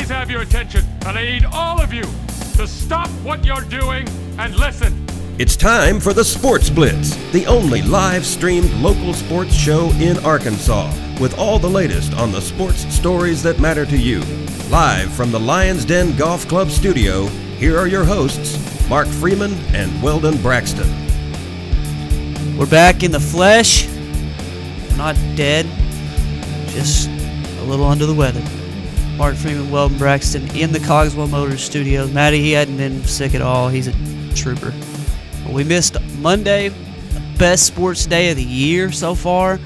please have your attention, and I need all of you to stop what you're doing and listen. It's time for the Sports Blitz, the only live-streamed local sports show in Arkansas, with all the latest on the sports stories that matter to you. Live from the Lions Den Golf Club studio, here are your hosts, Mark Freeman and Weldon Braxton. We're back in the flesh. We're not dead, just a little under the weather. Mark Freeman, Weldon Braxton in the Cogswell Motors studios. Matty, he hadn't been sick at all. He's a trooper. We missed Monday, best sports day of the year so far.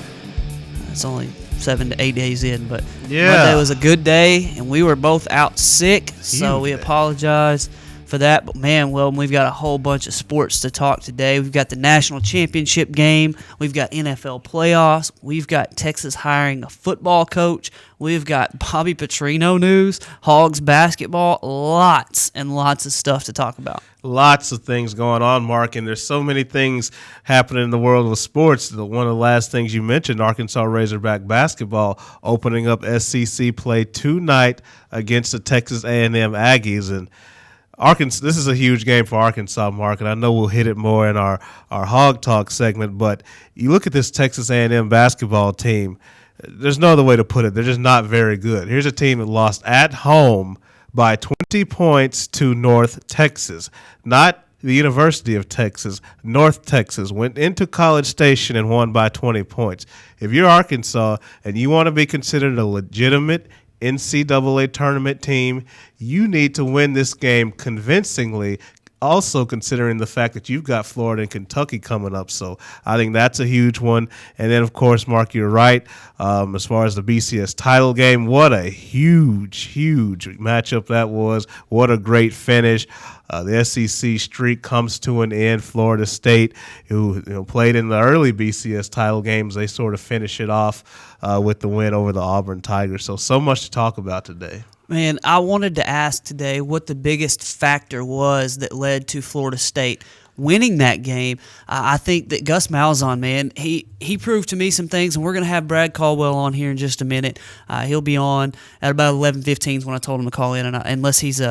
It's only 7 to 8 days in, but Monday was a good day, and we were both out sick, so we apologize for that. But, man, we've got a whole bunch of sports to talk today. We've got the national championship game. We've got NFL playoffs. We've got Texas hiring a football coach. We've got Bobby Petrino news, Hogs basketball, lots and lots of stuff to talk about. Lots of things going on, Mark, and there's so many things happening in the world of sports. One of the last things you mentioned, Arkansas Razorback basketball opening up SEC play tonight against the Texas A&M Aggies. And Arkansas, this is a huge game for Arkansas, Mark, and I know we'll hit it more in our Hog Talk segment, but you look at this Texas A&M basketball team, there's no other way to put it. They're just not very good. Here's a team that lost at home by 20 points to North Texas, not the University of Texas. North Texas went into College Station and won by 20 points. If you're Arkansas and you want to be considered a legitimate NCAA tournament team, you need to win this game convincingly, also considering the fact that you've got Florida and Kentucky coming up. So I think that's a huge one. And then, of course, Mark, you're right. As far as the BCS title game, what a huge matchup that was. What a great finish. The SEC streak comes to an end. Florida State, who played in the early BCS title games, they sort of finish it off with the win over the Auburn Tigers. So much to talk about today. Man, I wanted to ask today what the biggest factor was that led to Florida State winning that game. I think that Gus Malzahn, man, he proved to me some things, and we're going to have Brad Caldwell on here in just a minute. He'll be on at about 11:15 when I told him to call in, and unless he's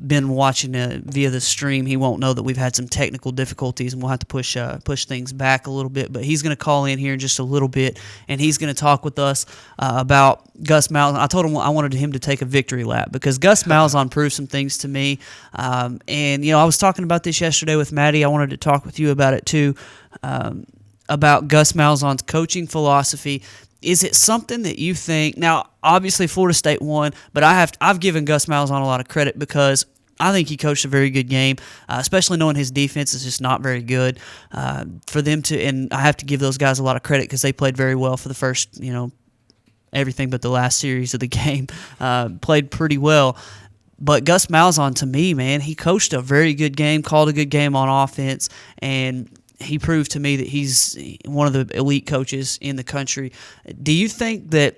been watching via the stream, he won't know that we've had some technical difficulties, and we'll have to push things back a little bit. But he's going to call in here in just a little bit, and he's going to talk with us about Gus Malzahn. I told him I wanted him to take a victory lap because Gus Malzahn proved some things to me. And I was talking about this yesterday with Maddie. I wanted to talk with you about it too, about Gus Malzahn's coaching philosophy. Is it something that you think – now, obviously Florida State won, but I've given Gus Malzahn a lot of credit because I think he coached a very good game, especially knowing his defense is just not very good. For them to – and I have to give those guys a lot of credit because they played very well for the first, everything but the last series of the game. Played pretty well. But Gus Malzahn, to me, man, he coached a very good game, called a good game on offense, and – he proved to me that he's one of the elite coaches in the country. Do you think that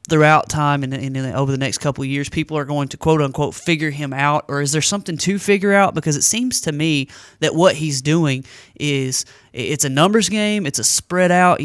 throughout time and over the next couple of years, people are going to, quote-unquote, figure him out? Or is there something to figure out? Because it seems to me that what he's doing is it's a numbers game. It's a spread out,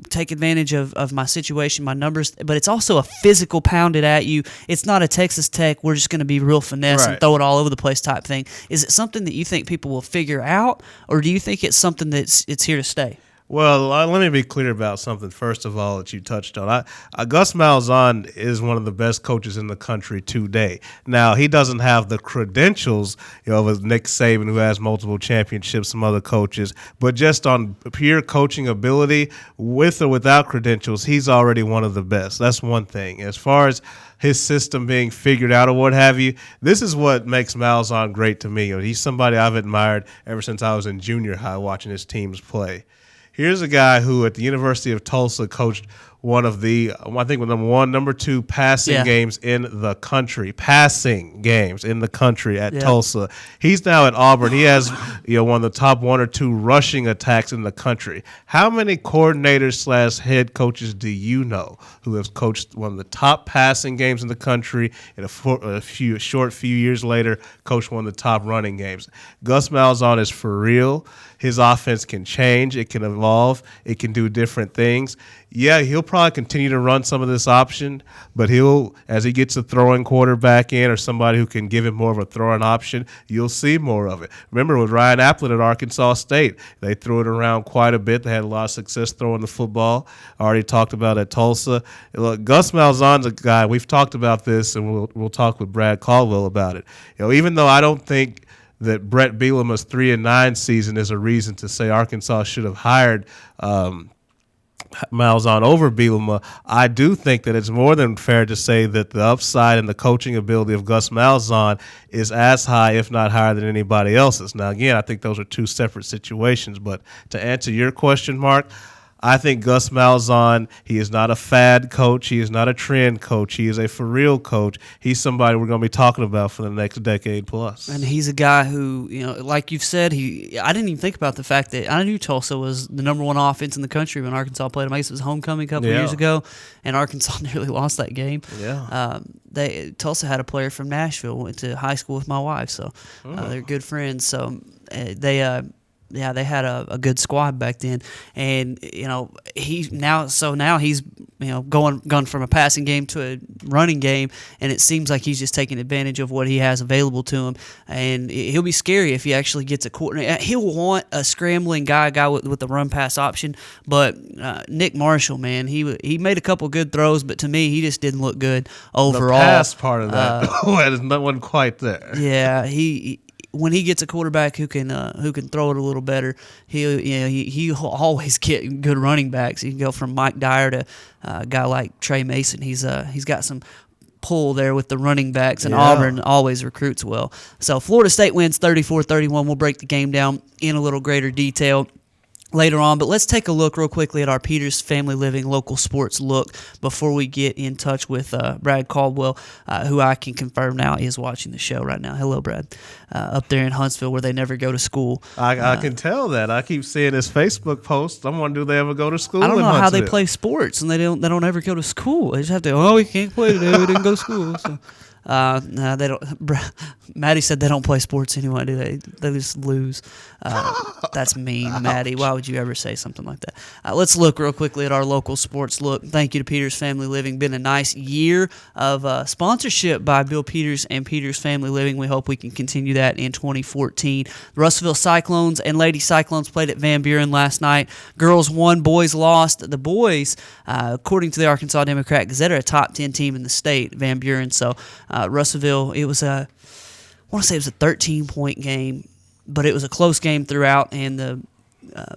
take advantage of my situation, my numbers. But it's also a physical pounded at you. It's not a Texas Tech, we're just going to be real finesse and throw it all over the place type thing. Is it something that you think people will figure out? Or do you think it's something that's here to stay? Well, let me be clear about something, first of all, that you touched on. Gus Malzahn is one of the best coaches in the country today. Now, he doesn't have the credentials, of Nick Saban, who has multiple championships, some other coaches, but just on pure coaching ability, with or without credentials, he's already one of the best. That's one thing. As far as his system being figured out or what have you, this is what makes Malzahn great to me. He's somebody I've admired ever since I was in junior high watching his teams play. Here's a guy who at the University of Tulsa coached one of the, I think, number one, number two passing games in the country. Passing games in the country at Tulsa. He's now at Auburn. He has, one of the top one or two rushing attacks in the country. How many coordinators / head coaches do you know who have coached one of the top passing games in the country and a short few years later coached one of the top running games? Gus Malzahn is for real. His offense can change. It can evolve. It can do different things. yeah, he'll probably continue to run some of this option, but as he gets a throwing quarterback in or somebody who can give him more of a throwing option, you'll see more of it. Remember with Ryan Applin at Arkansas State, they threw it around quite a bit. They had a lot of success throwing the football. I already talked about at Tulsa. Look, Gus Malzahn's a guy, we've talked about this, and we'll talk with Brad Caldwell about it. Even though I don't think that Brett Bielema's 3-9 season is a reason to say Arkansas should have hired Malzahn over Bielema, I do think that it's more than fair to say that the upside and the coaching ability of Gus Malzahn is as high, if not higher, than anybody else's. Now, again, I think those are two separate situations, but to answer your question, Mark, I think Gus Malzahn, he is not a fad coach. He is not a trend coach. He is a for-real coach. He's somebody we're going to be talking about for the next decade plus. And he's a guy who, like you've said, I didn't even think about the fact that I knew Tulsa was the number one offense in the country when Arkansas played them. I guess it was homecoming a couple years ago, and Arkansas nearly lost that game. Yeah. Tulsa had a player from Nashville, went to high school with my wife, so they're good friends. So they had a good squad back then, and now he's gone from a passing game to a running game, and it seems like he's just taking advantage of what he has available to him. And he'll be scary if he actually gets a coordinator. He'll want a scrambling guy with the run pass option. But Nick Marshall, man, he made a couple good throws, but to me he just didn't look good overall. The pass part of that, wasn't quite there. Yeah, when he gets a quarterback who can throw it a little better, he'll always get good running backs. You can go from Mike Dyer to a guy like Trey Mason. He's got some pull there with the running backs, and Auburn always recruits well. So Florida State wins 34-31. We'll break the game down in a little greater detail later on, but let's take a look real quickly at our Peters Family Living local sports look before we get in touch with Brad Caldwell, who I can confirm now is watching the show right now. Hello, Brad. Up there in Huntsville where they never go to school. I can tell that. I keep seeing his Facebook post. I'm wondering, do they ever go to school? I don't know in how they Huntsville? play sports, and they don't ever go to school. They just have to, we can't play today. We didn't go to school. So. No, they don't. Maddie said they don't play sports anyway, do they? They just lose. That's mean, Maddie. Why would you ever say something like that? Let's look real quickly at our local sports look. Thank you to Peters Family Living. Been a nice year of sponsorship by Bill Peters and Peters Family Living. We hope we can continue that in 2014. The Russellville Cyclones and Lady Cyclones played at Van Buren last night. Girls won, boys lost. The boys, according to the Arkansas Democrat Gazette, are a top 10 team in the state, Van Buren. So Russellville, I want to say it was a 13-point game, but it was a close game throughout, and the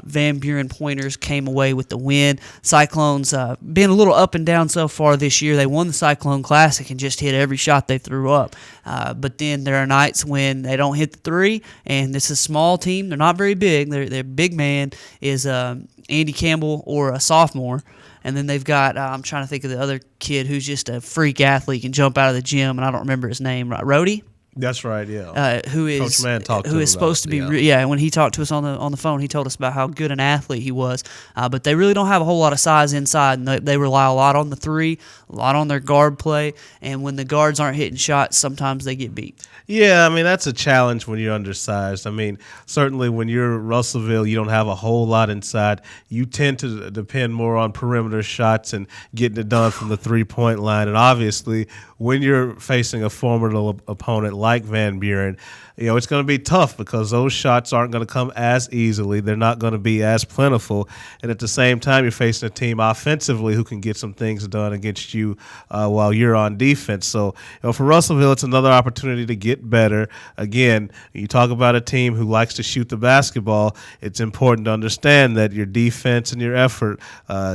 Van Buren Pointers came away with the win. Cyclones been a little up and down so far this year. They won the Cyclone Classic and just hit every shot they threw up. But then there are nights when they don't hit the three, and it's a small team. They're not very big. Their big man is Andy Campbell, or a sophomore. And then they've got, I'm trying to think of the other kid who's just a freak athlete, can jump out of the gym, and I don't remember his name. Right, Rhodey? That's right, yeah. Who is Coach Mann talked who to is him supposed about, to be when he talked to us on the phone, he told us about how good an athlete he was. But they really don't have a whole lot of size inside, and they rely a lot on the three, a lot on their guard play, and when the guards aren't hitting shots, sometimes they get beat. Yeah, I mean, that's a challenge when you're undersized. I mean, certainly when you're Russellville, you don't have a whole lot inside. You tend to depend more on perimeter shots and getting it done from the three-point line. And obviously, when you're facing a formidable opponent like Van Buren, it's going to be tough because those shots aren't going to come as easily. They're not going to be as plentiful. And at the same time, you're facing a team offensively who can get some things done against you while you're on defense. So, for Russellville, it's another opportunity to get better. Again, you talk about a team who likes to shoot the basketball. It's important to understand that your defense and your effort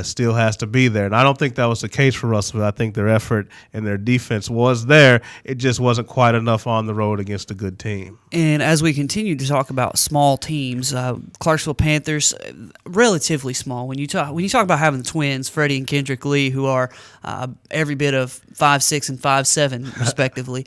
still has to be there. And I don't think that was the case for Russellville. I think their effort and their defense was there. It just wasn't quite enough on the road against a good team. And as we continue to talk about small teams, Clarksville Panthers, relatively small. When you talk about having the twins, Freddie and Kendrick Lee, who are every bit of 5'6" and 5'7", respectively,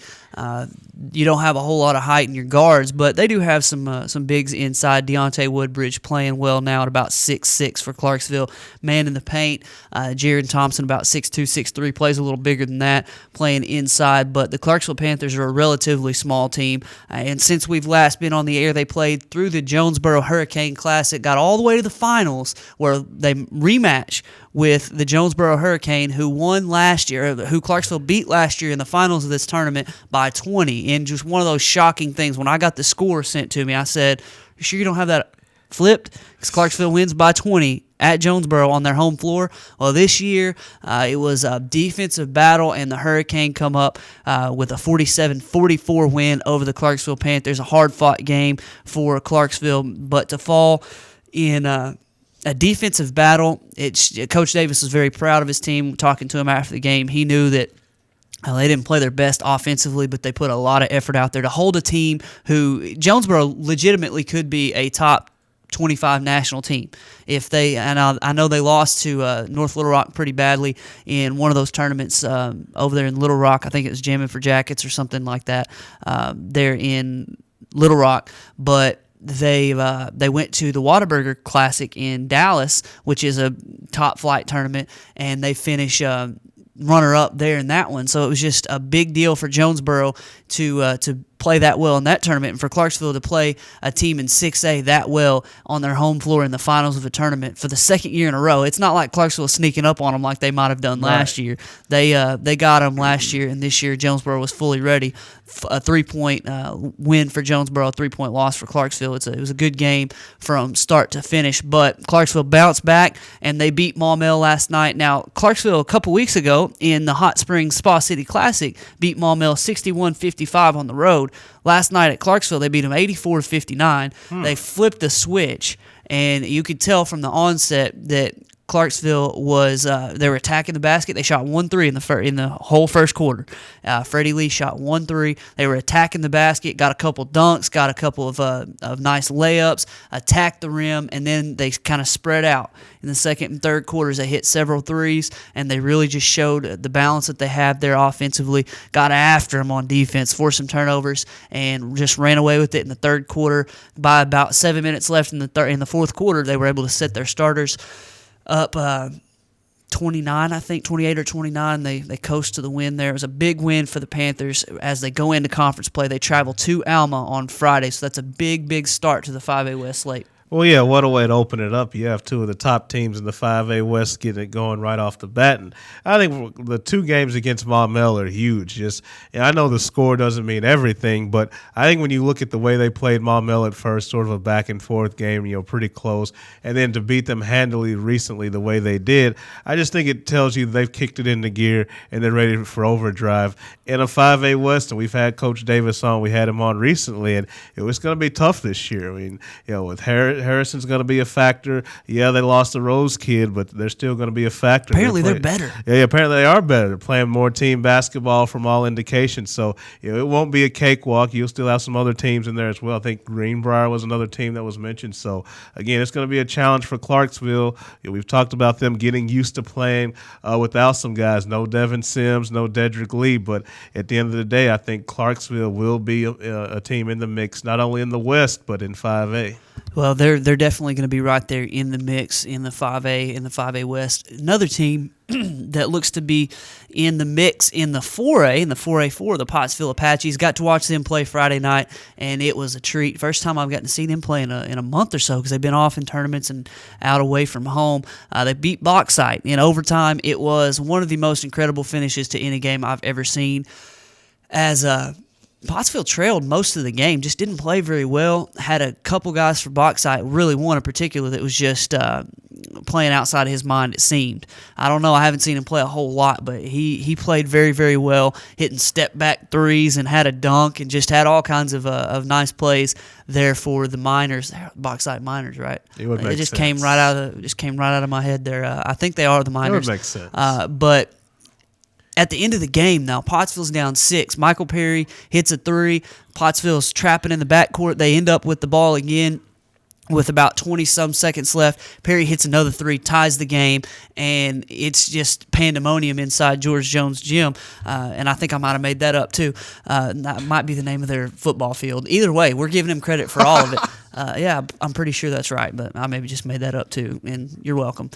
you don't have a whole lot of height in your guards, but they do have some bigs inside. Deontay Woodbridge playing well now at about 6'6" for Clarksville. Man in the paint, Jaron Thompson about 6'2", 6'3", plays a little bigger than that, playing inside. But the Clarksville Panthers are a relatively relatively small team. And since we've last been on the air, they played through the Jonesboro Hurricane Classic, got all the way to the finals where they rematch with the Jonesboro Hurricane, who won last year, who Clarksville beat last year in the finals of this tournament by 20. And just one of those shocking things. When I got the score sent to me, I said, "You sure you don't have that flipped?" Because Clarksville wins by 20 at Jonesboro on their home floor. Well, this year it was a defensive battle, and the Hurricane come up with a 47-44 win over the Clarksville Panthers. A hard-fought game for Clarksville, but to fall in a defensive battle, Coach Davis was very proud of his team. Talking to him after the game, he knew that they didn't play their best offensively, but they put a lot of effort out there to hold a team who Jonesboro legitimately could be a top 25 national team. If they, and I know they lost to North Little Rock pretty badly in one of those tournaments over there in Little Rock. I think it was Jamming for Jackets or something like that there in Little Rock, but they went to the Whataburger Classic in Dallas, which is a top flight tournament, and they finish runner-up there in that one. So it was just a big deal for Jonesboro to play that well in that tournament, and for Clarksville to play a team in 6A that well on their home floor in the finals of a tournament for the second year in a row. It's not like Clarksville was sneaking up on them like they might have done last year. They got them last year, and this year Jonesboro was fully ready. A 3-point win for Jonesboro, a 3-point loss for Clarksville. It was a good game from start to finish, but Clarksville bounced back, and they beat Maumelle last night. Now, Clarksville a couple weeks ago in the Hot Springs Spa City Classic beat Maumelle 61-55 on the road. Last night at Clarksville, they beat them 84-59. They flipped the switch, and you could tell from the onset that Clarksville was they were attacking the basket. They shot 1 3 in the whole first quarter. Freddie Lee shot 1 3. They were attacking the basket, got a couple dunks, got a couple of nice layups, attacked the rim, and then they kind of spread out. In the second and third quarters, they hit several threes, and they really just showed the balance that they have there offensively. Got after them on defense, forced some turnovers, and just ran away with it in the third quarter. By about 7 minutes left in the fourth quarter, they were able to set their starters up 29, I think, 28 or 29. They coast to the win there. It was a big win for the Panthers as they go into conference play. They travel to Alma on Friday, so that's a big, big start to the 5A West slate. Well, yeah, what a way to open it up. You have two of the top teams in the 5A West getting it going right off the bat. And I think the two games against Maumelle are huge. I know the score doesn't mean everything, but I think when you look at the way they played Maumelle at first, sort of a back-and-forth game, pretty close, and then to beat them handily recently the way they did, I just think it tells you they've kicked it into gear and they're ready for overdrive. In a 5A West, and we've had Coach Davis on, we had him on recently, and it was going to be tough this year. I mean, with Harrison's going to be a factor. Yeah, they lost the Rose kid, but they're still going to be a factor. Apparently they're better. Yeah, apparently they are better. They're playing more team basketball from all indications. So it won't be a cakewalk. You'll still have some other teams in there as well. I think Greenbrier was another team that was mentioned. So, again, it's going to be a challenge for Clarksville. We've talked about them getting used to playing without some guys. No Devin Sims, no Dedrick Lee. But at the end of the day, I think Clarksville will be a team in the mix, not only in the West, but in 5A. Well, they're definitely going to be right there in the mix in the 5A West. Another team that looks to be in the mix in the 4A4, the Pottsville Apaches. Got to watch them play Friday night, and it was a treat. First time I've gotten to see them play in a month or so because they've been off in tournaments and out away from home. They beat Bauxite in overtime. It was one of the most incredible finishes to any game I've ever seen. As Pottsville trailed most of the game, just didn't play very well. Had a couple guys for Bauxite, really one in particular that was just playing outside of his mind, it seemed. I don't know, I haven't seen him play a whole lot, but he played very, very well, hitting step-back threes and had a dunk and just had all kinds of nice plays there for the Miners, Bauxite Miners, right? It just came right out of my head there. I think they are the Miners. It would make sense. But at the end of the game, now, Pottsville's down 6. Michael Perry hits a 3. Pottsville's trapping in the backcourt. They end up with the ball again with about 20-some seconds left. Perry hits another 3, ties the game, and it's just pandemonium inside George Jones Gym. And I think I might have made that up, too. That might be the name of their football field. Either way, we're giving him credit for all of it. Yeah, I'm pretty sure that's right, but I maybe just made that up, too, and you're welcome.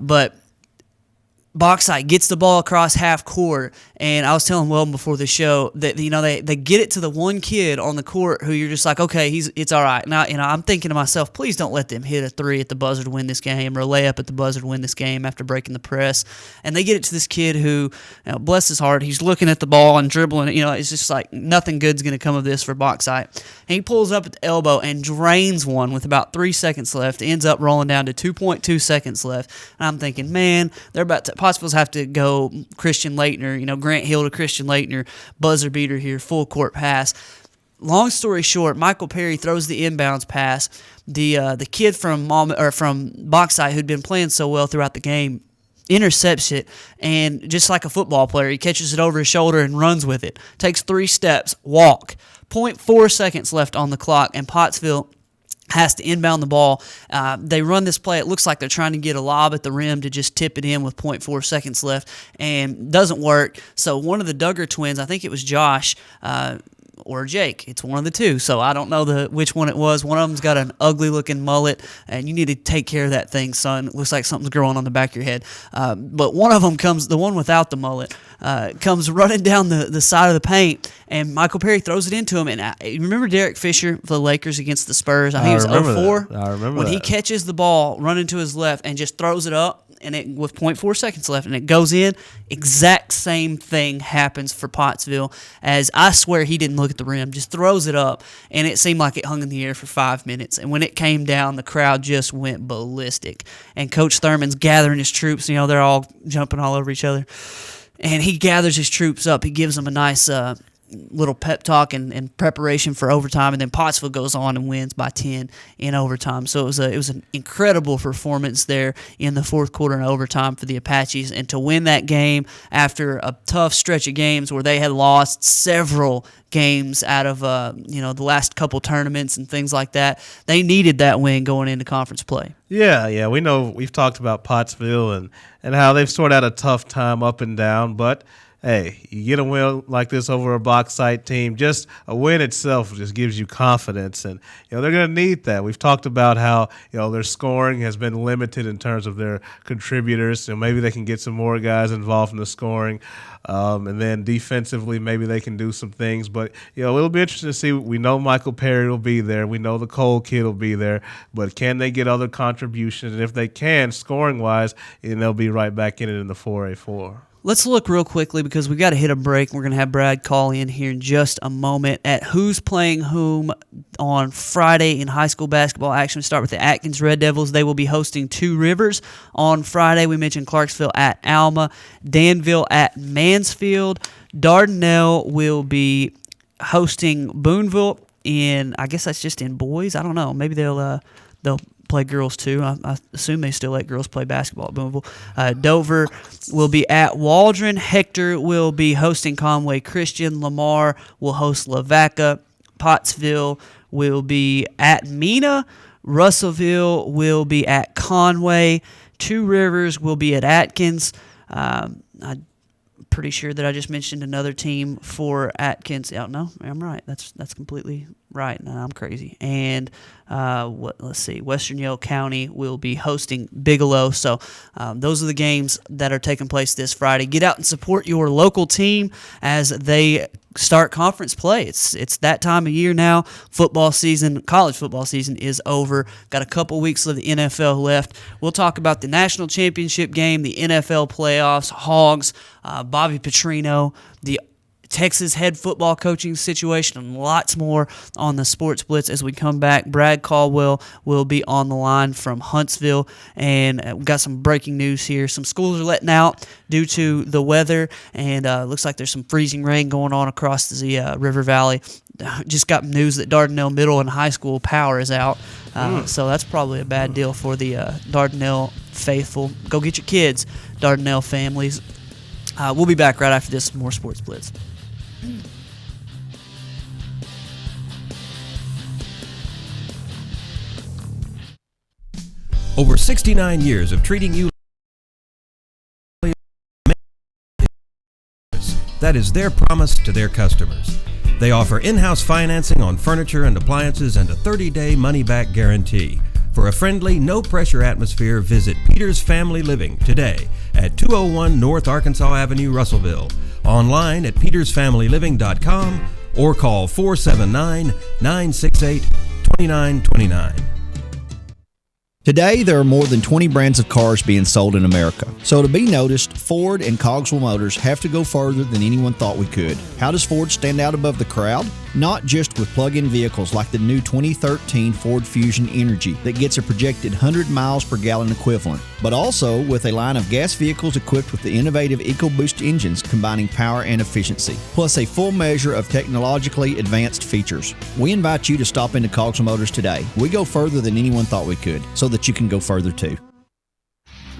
But Bauxite gets the ball across half court, and I was telling Weldon before the show that they get it to the one kid on the court who you're just like, okay, it's all right. Now I'm thinking to myself, please don't let them hit a three at the buzzer to win this game or a layup at the buzzer to win this game after breaking the press. And they get it to this kid who, bless his heart, he's looking at the ball and dribbling. It's just like nothing good's going to come of this for Bauxite. And he pulls up at the elbow and drains one with about 3 seconds left. Ends up rolling down to 2.2 seconds left. And I'm thinking, man, they're about to. Pottsville's have to go Christian Laettner, Grant Hill to Christian Laettner, buzzer beater here, full court pass. Long story short, Michael Perry throws the inbounds pass. The kid from Bauxite who'd been playing so well throughout the game intercepts it, and just like a football player, he catches it over his shoulder and runs with it. Takes 3 steps, walk. 0.4 seconds left on the clock, and Pottsville has to inbound the ball. They run this play. It looks like they're trying to get a lob at the rim to just tip it in with 0.4 seconds left, and doesn't work. So one of the Duggar twins, I think it was Josh or Jake, it's one of the two. So I don't know which one it was. One of them's got an ugly-looking mullet, and you need to take care of that thing, son. It looks like something's growing on the back of your head. But one of them the one without the mullet, comes running down the side of the paint, and Michael Perry throws it into him. And you remember Derek Fisher for the Lakers against the Spurs? I think it was 04. I remember when he catches the ball, running to his left, and just throws it up, and it with 0.4 seconds left, and it goes in. Exact same thing happens for Pottsville, as I swear he didn't look at the rim, just throws it up, and it seemed like it hung in the air for 5 minutes. And when it came down, the crowd just went ballistic. And Coach Thurman's gathering his troops. They're all jumping all over each other. And he gathers his troops up. He gives them a nice little pep talk and preparation for overtime, and then Pottsville goes on and wins by 10 in overtime. So it was an incredible performance there in the fourth quarter and overtime for the Apaches, and to win that game after a tough stretch of games where they had lost several games out of the last couple tournaments and things like that. They needed that win going into conference play. Yeah, we know we've talked about Pottsville and how they've sort of had a tough time up and down, but hey, you get a win like this over a Bauxite team, just a win itself just gives you confidence, and they're going to need that. We've talked about how their scoring has been limited in terms of their contributors, maybe they can get some more guys involved in the scoring, and then defensively maybe they can do some things. But it'll be interesting to see. We know Michael Perry will be there, we know the Cole kid will be there, but can they get other contributions? And if they can, scoring wise, they'll be right back in it in the 4A4. Let's look real quickly, because we've got to hit a break. We're going to have Brad call in here in just a moment at who's playing whom on Friday in high school basketball action. We start with the Atkins Red Devils. They will be hosting Two Rivers on Friday. We mentioned Clarksville at Alma, Danville at Mansfield. Dardanelle will be hosting Boonville I guess that's just in boys. I don't know. Maybe they'll play girls too. I assume they still let girls play basketball at Boonville. Dover will be at Waldron. Hector will be hosting Conway Christian. Lamar will host Lavaca. Pottsville will be at Mena. Russellville will be at Conway. Two Rivers will be at Atkins. I'm pretty sure that I just mentioned another team for Atkins. Oh, no, I'm right. That's completely right. No, I'm crazy. And let's see. Western Yale County will be hosting Bigelow. So those are the games that are taking place this Friday. Get out and support your local team as they start conference play. It's that time of year now. Football season, college football season is over. Got a couple weeks of the NFL left. We'll talk about the national championship game, the NFL playoffs, Hogs, Bobby Petrino, the Texas head football coaching situation, and lots more on the Sports Blitz as we come back. Brad Caldwell will be on the line from Huntsville, and we've got some breaking news here. Some schools are letting out due to the weather, and looks like there's some freezing rain going on across the River Valley. Just got news that Dardanelle Middle and High School power is out, so that's probably a bad deal for the Dardanelle faithful. Go get your kids, Dardanelle families. We'll be back right after this with more Sports Blitz. Over 69 years of treating you. That is their promise to their customers. They offer in-house financing on furniture and appliances and a 30-day money-back guarantee. For a friendly, no-pressure atmosphere, visit Peter's Family Living today at 201 North Arkansas Avenue, Russellville. Online at petersfamilyliving.com or call 479-968-2929. Today, there are more than 20 brands of cars being sold in America. So to be noticed, Ford and Cogswell Motors have to go further than anyone thought we could. How does Ford stand out above the crowd? Not just with plug-in vehicles like the new 2013 Ford Fusion Energy that gets a projected 100 miles per gallon equivalent, but also with a line of gas vehicles equipped with the innovative EcoBoost engines combining power and efficiency, plus a full measure of technologically advanced features. We invite you to stop into Cogswell Motors today. We go further than anyone thought we could, so that you can go further too.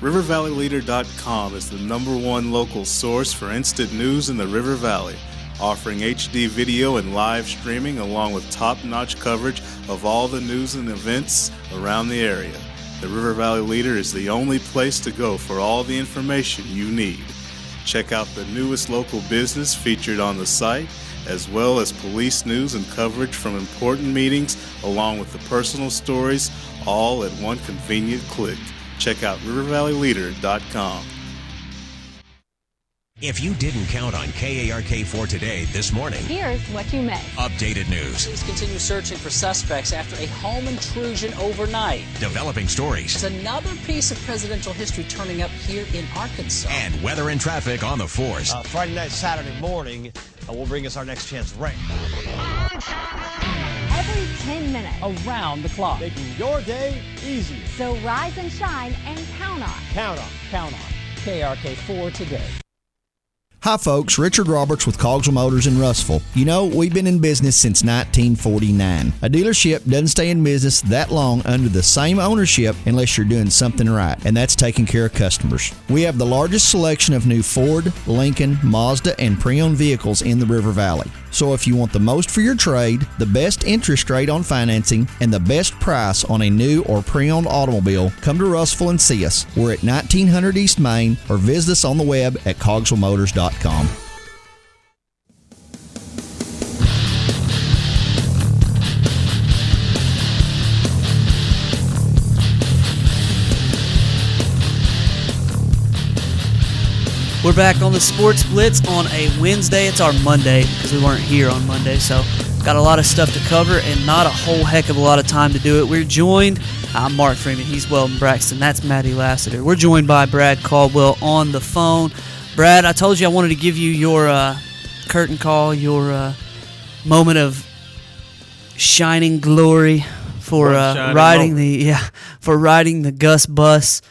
RiverValleyLeader.com is the #1 local source for instant news in the River Valley, offering HD video and live streaming along with top-notch coverage of all the news and events around the area. The River Valley Leader is the only place to go for all the information you need. Check out the newest local business featured on the site, as well as police news and coverage from important meetings, along with the personal stories, all at one convenient click. Check out RiverValleyLeader.com. If you didn't count on KARK4 today this morning, here's what you missed. Updated news. Police continue searching for suspects after a home intrusion overnight. Developing stories. There's another piece of presidential history turning up here in Arkansas. And weather and traffic on the force. Friday night, Saturday morning will bring us our next chance rain. Every 10 minutes. Around the clock. Making your day easier. So rise and shine and count on. Count on. Count on. KRK4 today. Hi folks, Richard Roberts with Cogswell Motors in Russellville. You know, we've been in business since 1949. A dealership doesn't stay in business that long under the same ownership unless you're doing something right, and that's taking care of customers. We have the largest selection of new Ford, Lincoln, Mazda, and pre-owned vehicles in the River Valley. So if you want the most for your trade, the best interest rate on financing, and the best price on a new or pre-owned automobile, come to Russellville and see us. We're at 1900 East Main, or visit us on the web at cogswellmotors.com. We're back on the Sports Blitz on a Wednesday. It's our Monday because we weren't here on Monday, so got a lot of stuff to cover and not a whole heck of a lot of time to do it. We're joined, I'm Mark Freeman, he's Weldon Braxton, that's Maddie Lassiter. We're joined by Brad Caldwell on the phone. Brad, I told you I wanted to give you your curtain call, your moment of shining glory for riding the Gus bus.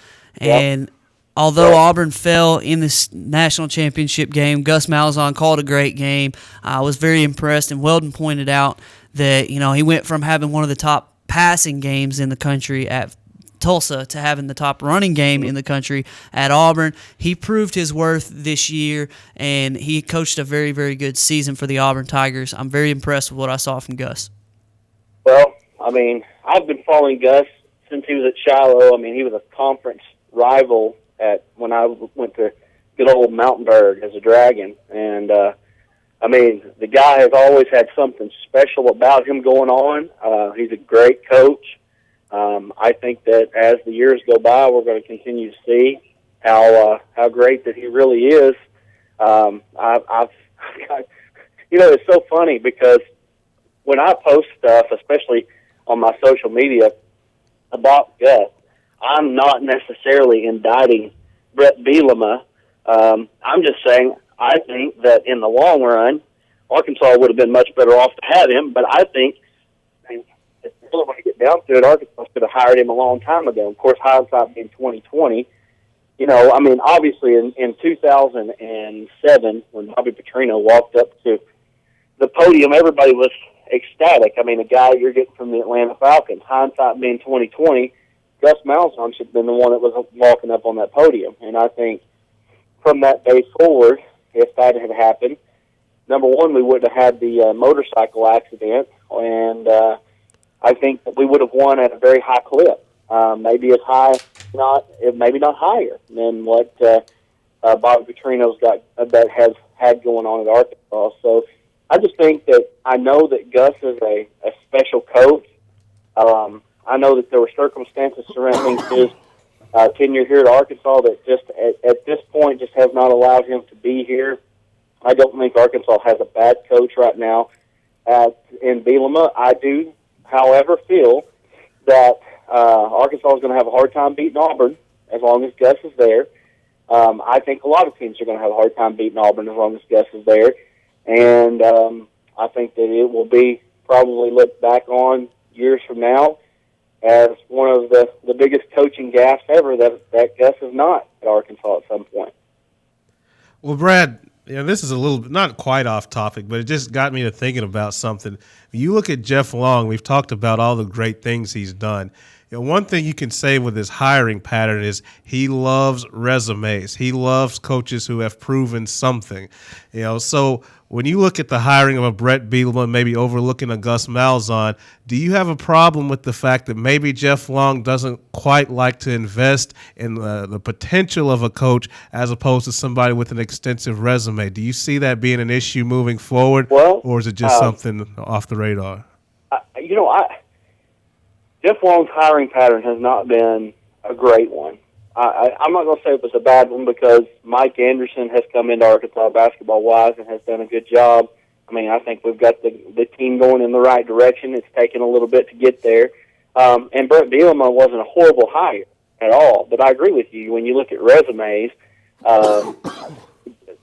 Yep. And although Auburn fell in this national championship game, Gus Malzahn called a great game. I was very impressed, and Weldon pointed out that he went from having one of the top passing games in the country at Tulsa to having the top running game in the country at Auburn. He proved his worth this year, and he coached a very, very good season for the Auburn Tigers. I'm very impressed with what I saw from Gus. Well, I mean, I've been following Gus since he was at Shiloh. I mean, he was a conference rival when I went to good old Mountainburg as a Dragon. And, I mean, the guy has always had something special about him going on. He's a great coach. I think that as the years go by, we're going to continue to see how great that he really is. I've got, it's so funny because when I post stuff, especially on my social media about Gus, I'm not necessarily indicting Brett Bielema. I'm just saying I think that in the long run, Arkansas would have been much better off to have him, but I think if you really want to get down to it, Arkansas should have hired him a long time ago. Of course, hindsight being 2020. I mean, obviously in 2007, when Bobby Petrino walked up to the podium, everybody was ecstatic. I mean, a guy you're getting from the Atlanta Falcons. Hindsight being 2020, Gus Malzahn should have been the one that was walking up on that podium. And I think from that day forward, if that had happened, number one, we wouldn't have had the motorcycle accident, and I think that we would have won at a very high clip, maybe as high, maybe not higher than what Bobby Petrino's has had going on at Arkansas. So I just think that I know that Gus is a special coach. I know that there were circumstances surrounding his tenure here at Arkansas that just at this point just has not allowed him to be here. I don't think Arkansas has a bad coach right now in Bielema. I do, however, feel that Arkansas is going to have a hard time beating Auburn as long as Gus is there. I think a lot of teams are going to have a hard time beating Auburn as long as Gus is there. And I think that it will be probably looked back on years from now as one of the biggest coaching gaffes ever that Gus is not at Arkansas at some point. Well, Brad, this is a little bit, not quite off topic, but it just got me to thinking about something. You look at Jeff Long, we've talked about all the great things he's done. One thing you can say with his hiring pattern is he loves resumes. He loves coaches who have proven something. So when you look at the hiring of a Brett Bielema, maybe overlooking a Gus Malzahn, do you have a problem with the fact that maybe Jeff Long doesn't quite like to invest in the potential of a coach as opposed to somebody with an extensive resume? Do you see that being an issue moving forward, or is it just something off the radar? Jeff Long's hiring pattern has not been a great one. I'm not going to say it was a bad one because Mike Anderson has come into Arkansas basketball-wise and has done a good job. I mean, I think we've got the team going in the right direction. It's taken a little bit to get there. And Brett Bielema wasn't a horrible hire at all. But I agree with you. When you look at resumes,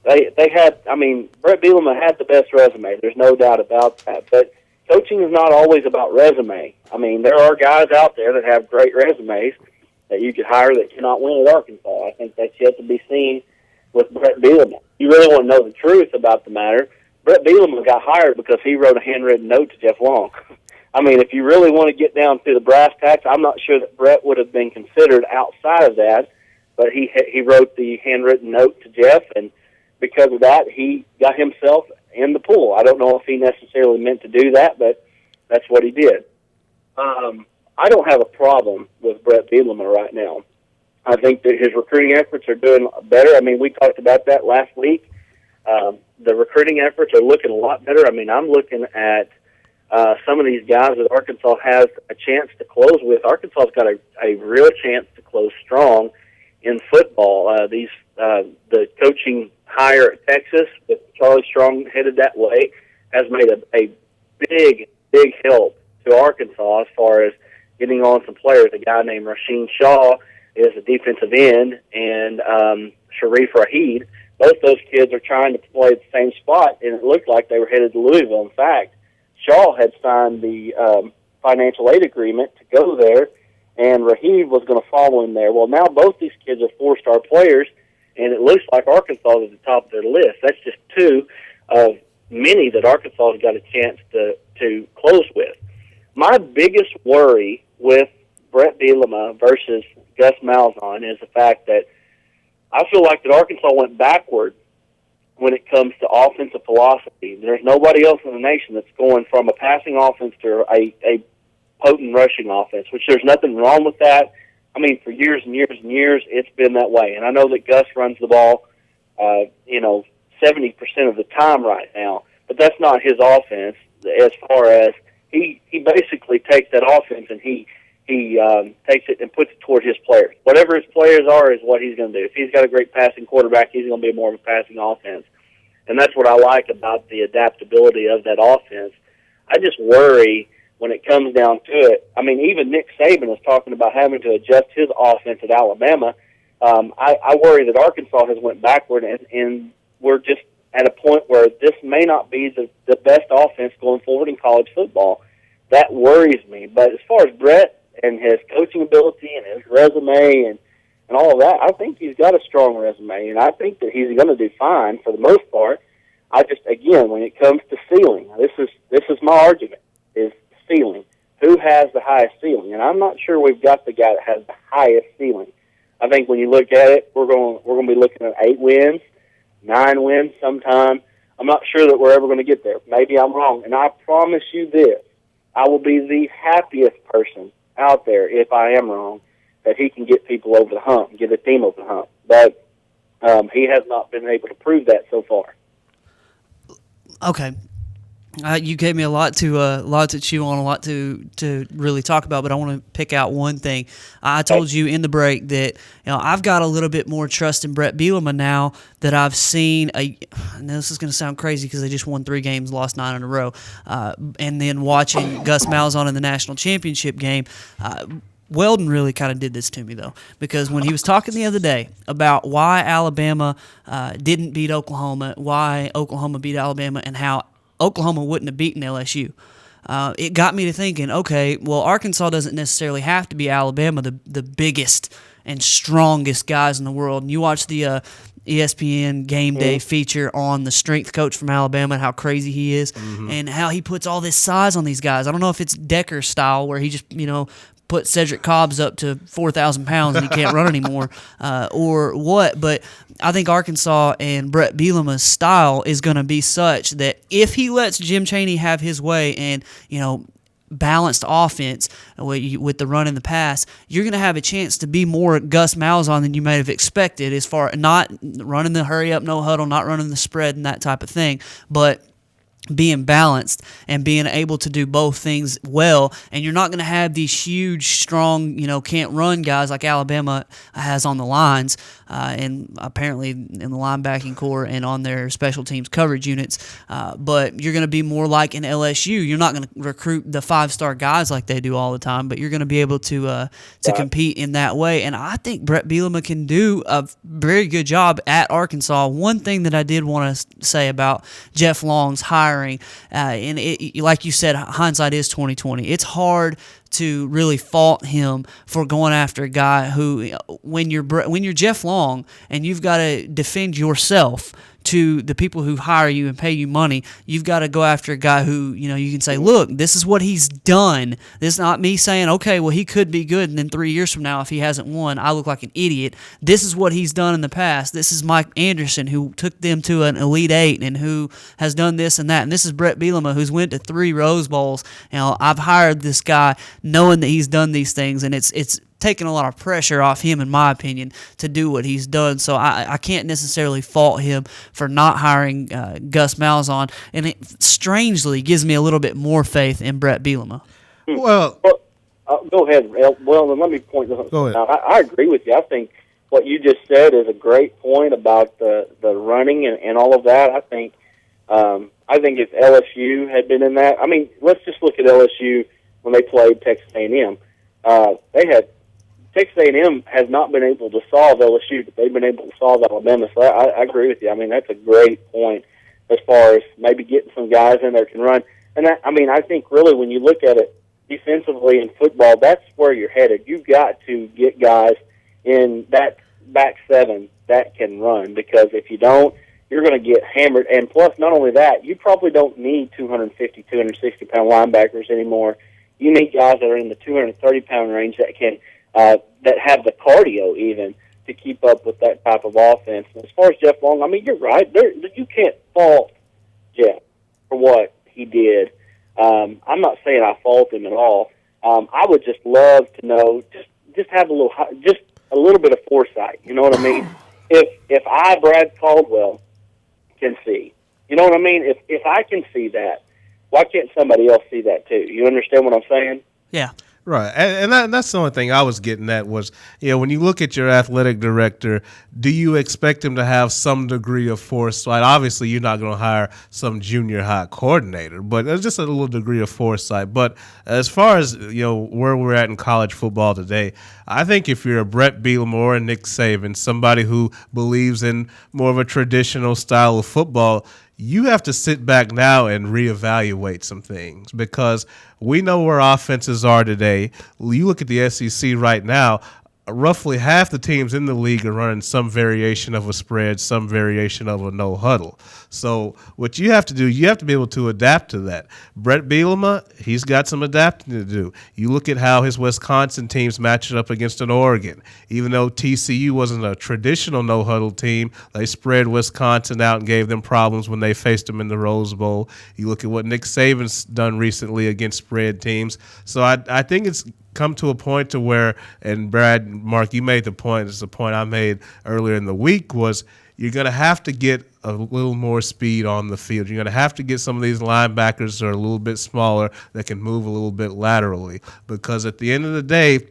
they had – I mean, Brett Bielema had the best resume. There's no doubt about that. But coaching is not always about resume. I mean, there are guys out there that have great resumes that you could hire that cannot win at Arkansas. I think that's yet to be seen with Brett Bielema. You really want to know the truth about the matter. Brett Bielema got hired because he wrote a handwritten note to Jeff Long. I mean, if you really want to get down to the brass tacks, I'm not sure that Brett would have been considered outside of that, but he wrote the handwritten note to Jeff, and because of that, he got himself in the pool. I don't know if he necessarily meant to do that, but that's what he did. I don't have a problem with Brett Bielema right now. I think that his recruiting efforts are doing better. I mean, we talked about that last week. The recruiting efforts are looking a lot better. I mean, I'm looking at some of these guys that Arkansas has a chance to close with. Arkansas's got a real chance to close strong in football. The coaching hire at Texas, with Charlie Strong headed that way, has made a big help to Arkansas as far as getting on some players. A guy named Rasheen Shaw is a defensive end, and Sharif Rahid. Both those kids are trying to play at the same spot, and it looked like they were headed to Louisville. In fact, Shaw had signed the financial aid agreement to go there, and Rahid was going to follow him there. Well, now both these kids are four-star players, and it looks like Arkansas is at the top of their list. That's just two of many that Arkansas has got a chance to close with. My biggest worry with Brett Bielema versus Gus Malzahn is the fact that I feel like that Arkansas went backward when it comes to offensive philosophy. There's nobody else in the nation that's going from a passing offense to a potent rushing offense, which there's nothing wrong with that. I mean, for years and years and years, it's been that way. And I know that Gus runs the ball, 70% of the time right now, but that's not his offense as far as he basically takes that offense and he takes it and puts it toward his players. Whatever his players are is what he's going to do. If he's got a great passing quarterback, he's going to be more of a passing offense. And that's what I like about the adaptability of that offense. I just worry when it comes down to it. I mean, even Nick Saban is talking about having to adjust his offense at Alabama. I worry that Arkansas has went backward, and we're just at a point where this may not be the best offense going forward in college football. That worries me. But as far as Brett and his coaching ability and his resume and all of that, I think he's got a strong resume, and I think that he's going to do fine for the most part. I just, again, when it comes to ceiling, this is my argument, is ceiling. Who has the highest ceiling? And I'm not sure we've got the guy that has the highest ceiling. I think when you look at it, we're going to be looking at 8 wins, 9 wins sometime. I'm not sure that we're ever going to get there. Maybe I'm wrong. And I promise you this, I will be the happiest person out there if I am wrong, that he can get people over the hump, get a team over the hump. But he has not been able to prove that so far. Okay. You gave me a lot to chew on, a lot to really talk about. But I want to pick out one thing. I told you in the break that I've got a little bit more trust in Brett Bielema now that I've seen. I know this is going to sound crazy because they just won 3 games, lost 9 in a row, and then watching Gus Malzahn in the national championship game. Weldon really kind of did this to me, though, because when he was talking the other day about why Alabama didn't beat Oklahoma, why Oklahoma beat Alabama, and how Oklahoma wouldn't have beaten LSU, it got me to thinking, okay, well, Arkansas doesn't necessarily have to be Alabama, the biggest and strongest guys in the world. And you watch the ESPN Game Day feature on the strength coach from Alabama and how crazy he is and how he puts all this size on these guys. I don't know if it's Decker style where he just, put Cedric Cobbs up to 4,000 pounds and he can't run anymore, or what. But I think Arkansas and Brett Bielema's style is going to be such that if he lets Jim Chaney have his way and, balanced offense with the run and the pass, you're going to have a chance to be more Gus Malzahn than you may have expected, as far not running the hurry up, no huddle, not running the spread and that type of thing, but being balanced and being able to do both things well. And you're not going to have these huge, strong, can't run guys like Alabama has on the lines and apparently in the linebacking core and on their special teams coverage units. But you're going to be more like in LSU. You're not going to recruit the 5-star guys like they do all the time, but you're going to be able to compete in that way. And I think Brett Bielema can do a very good job at Arkansas. One thing that I did want to say about Jeff Long's hiring, and like you said, hindsight is 20/20. It's hard to really fault him for going after a guy who, when you're Jeff Long and you've got to defend yourself to the people who hire you and pay you money, you've got to go after a guy who, you can say, look, this is what he's done. This is not me saying, okay, well, he could be good, and then 3 years from now, if he hasn't won, I look like an idiot. This is what he's done in the past. This is Mike Anderson, who took them to an Elite Eight and who has done this and that. And this is Brett Bielema, who's went to 3 Rose Bowls. I've hired this guy knowing that he's done these things, and it's taken a lot of pressure off him, in my opinion, to do what he's done. So I can't necessarily fault him for not hiring Gus Malzahn, and it strangely gives me a little bit more faith in Brett Bielema. Well, go ahead. Well, then let me point this out. I agree with you. I think what you just said is a great point about the running and all of that. I think if LSU had been in that, let's just look at LSU when they played Texas A&M. Texas A&M has not been able to solve LSU, but they've been able to solve Alabama. So I agree with you. That's a great point as far as maybe getting some guys in there can run. And I think really when you look at it defensively in football, that's where you're headed. You've got to get guys in that back 7 that can run, because if you don't, you're going to get hammered. And plus, not only that, you probably don't need 250, 260-pound linebackers anymore. You need guys that are in the 230-pound range that can that have the cardio even to keep up with that type of offense. And as far as Jeff Long, you're right. You can't fault Jeff for what he did. I'm not saying I fault him at all. I would just love to know, just have a little bit of foresight. You know what I mean? If I, Brad Caldwell, can see, you know what I mean? If I can see that, why can't somebody else see that too? You understand what I'm saying? Yeah. Right, and that's the only thing I was getting at was, when you look at your athletic director, do you expect him to have some degree of foresight? Obviously, you're not going to hire some junior high coordinator, but there's just a little degree of foresight. But as far as, where we're at in college football today, I think if you're a Brett Bielema or a Nick Saban, somebody who believes in more of a traditional style of football, you have to sit back now and reevaluate some things, because we know where offenses are today. You look at the SEC right now, roughly half the teams in the league are running some variation of a spread, some variation of a no huddle. So what you have to do, you have to be able to adapt to that. Brett Bielema, he's got some adapting to do. You look at how his Wisconsin teams matched up against an Oregon. Even though TCU wasn't a traditional no huddle team, they spread Wisconsin out and gave them problems when they faced them in the Rose Bowl. You look at what Nick Saban's done recently against spread teams. So I think it's come to a point to where, and Brad, Mark, you made the point, it's the point I made earlier in the week, was you're going to have to get a little more speed on the field. You're going to have to get some of these linebackers that are a little bit smaller that can move a little bit laterally, because at the end of the day,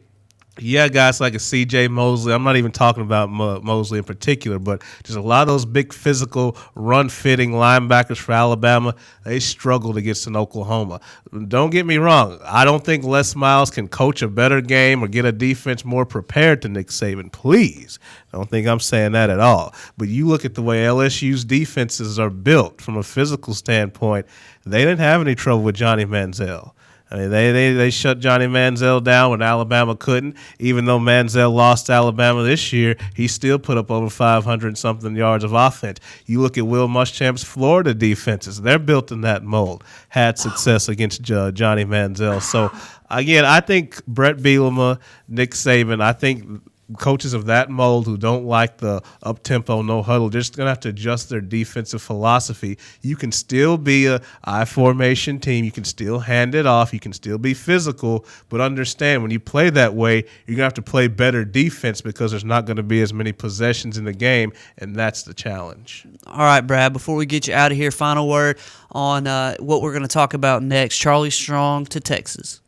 yeah, guys like a C.J. Mosley. I'm not even talking about Mosley in particular, but just a lot of those big physical, run-fitting linebackers for Alabama, they struggled against an Oklahoma. Don't get me wrong. I don't think Les Miles can coach a better game or get a defense more prepared than Nick Saban. Please. I don't think I'm saying that at all. But you look at the way LSU's defenses are built from a physical standpoint, they didn't have any trouble with Johnny Manziel. I mean, they shut Johnny Manziel down when Alabama couldn't. Even though Manziel lost to Alabama this year, he still put up over 500-something yards of offense. You look at Will Muschamp's Florida defenses. They're built in that mold. Had success against Johnny Manziel. So, again, I think Brett Bielema, Nick Saban, I think coaches of that mold who don't like the up-tempo, no-huddle, they're just going to have to adjust their defensive philosophy. You can still be a I-formation team. You can still hand it off. You can still be physical. But understand, when you play that way, you're going to have to play better defense because there's not going to be as many possessions in the game, and that's the challenge. All right, Brad, before we get you out of here, final word on what we're going to talk about next. Charlie Strong to Texas.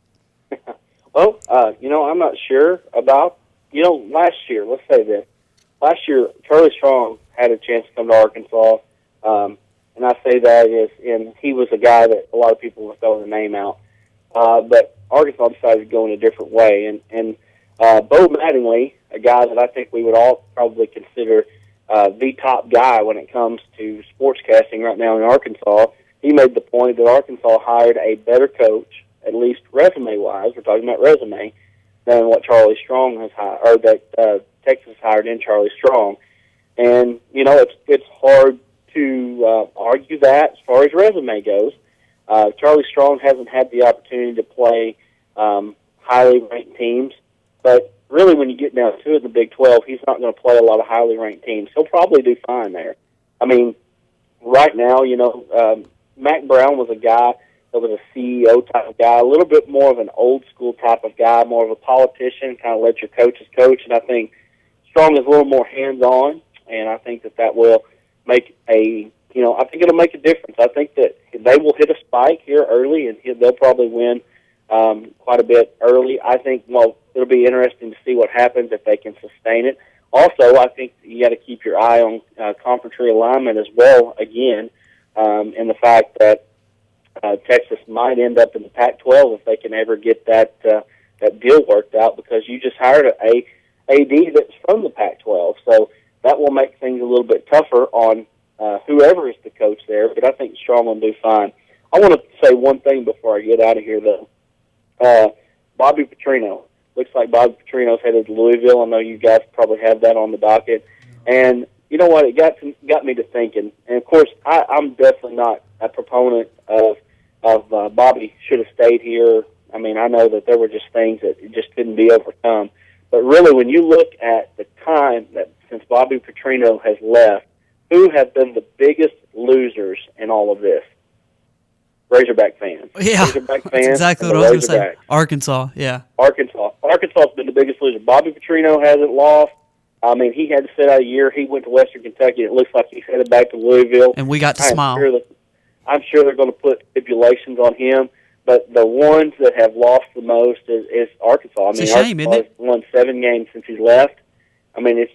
Well, I'm not sure about last year, let's say this. Last year, Charlie Strong had a chance to come to Arkansas, and I say that he was a guy that a lot of people were throwing the name out. But Arkansas decided to go in a different way. And Bo Mattingly, a guy that I think we would all probably consider the top guy when it comes to sportscasting right now in Arkansas, he made the point that Arkansas hired a better coach, at least resume-wise. We're talking about resume, than what Charlie Strong has hired, or that Texas hired in Charlie Strong. And, it's hard to argue that as far as resume goes. Charlie Strong hasn't had the opportunity to play highly ranked teams, but really when you get down to it in the Big 12, he's not going to play a lot of highly ranked teams. He'll probably do fine there. I mean, right now, Mac Brown was a guy that was a CEO type of guy, a little bit more of an old school type of guy, more of a politician, kind of let your coaches coach. And I think Strong is a little more hands-on, and I think that will make I think it'll make a difference. I think that they will hit a spike here early, and they'll probably win quite a bit early. I think, it'll be interesting to see what happens if they can sustain it. Also, I think you got to keep your eye on conference realignment as well, again, in the fact that Texas might end up in the Pac-12 if they can ever get that deal worked out, because you just hired a AD that's from the Pac-12. So that will make things a little bit tougher on whoever is the coach there, but I think Strong will do fine. I want to say one thing before I get out of here, though. Bobby Petrino. Looks like Bobby Petrino's headed to Louisville. I know you guys probably have that on the docket. And you know what? It got me to thinking. And, of course, I'm definitely not a proponent of Bobby should have stayed here. I mean, I know that there were just things that just couldn't be overcome. But really, when you look at the time that since Bobby Petrino has left, who have been the biggest losers in all of this? Razorback fans. Yeah, Razorback fans. That's exactly what I was going to say. Arkansas, yeah. Arkansas's been the biggest loser. Bobby Petrino hasn't lost. I mean, he had to sit out a year. He went to Western Kentucky. It looks like he's headed back to Louisville. And we got to smile. I'm sure they're going to put stipulations on him. But the ones that have lost the most is Arkansas. I mean, it's a shame, Arkansas has won 7 games since he's left. I mean, it's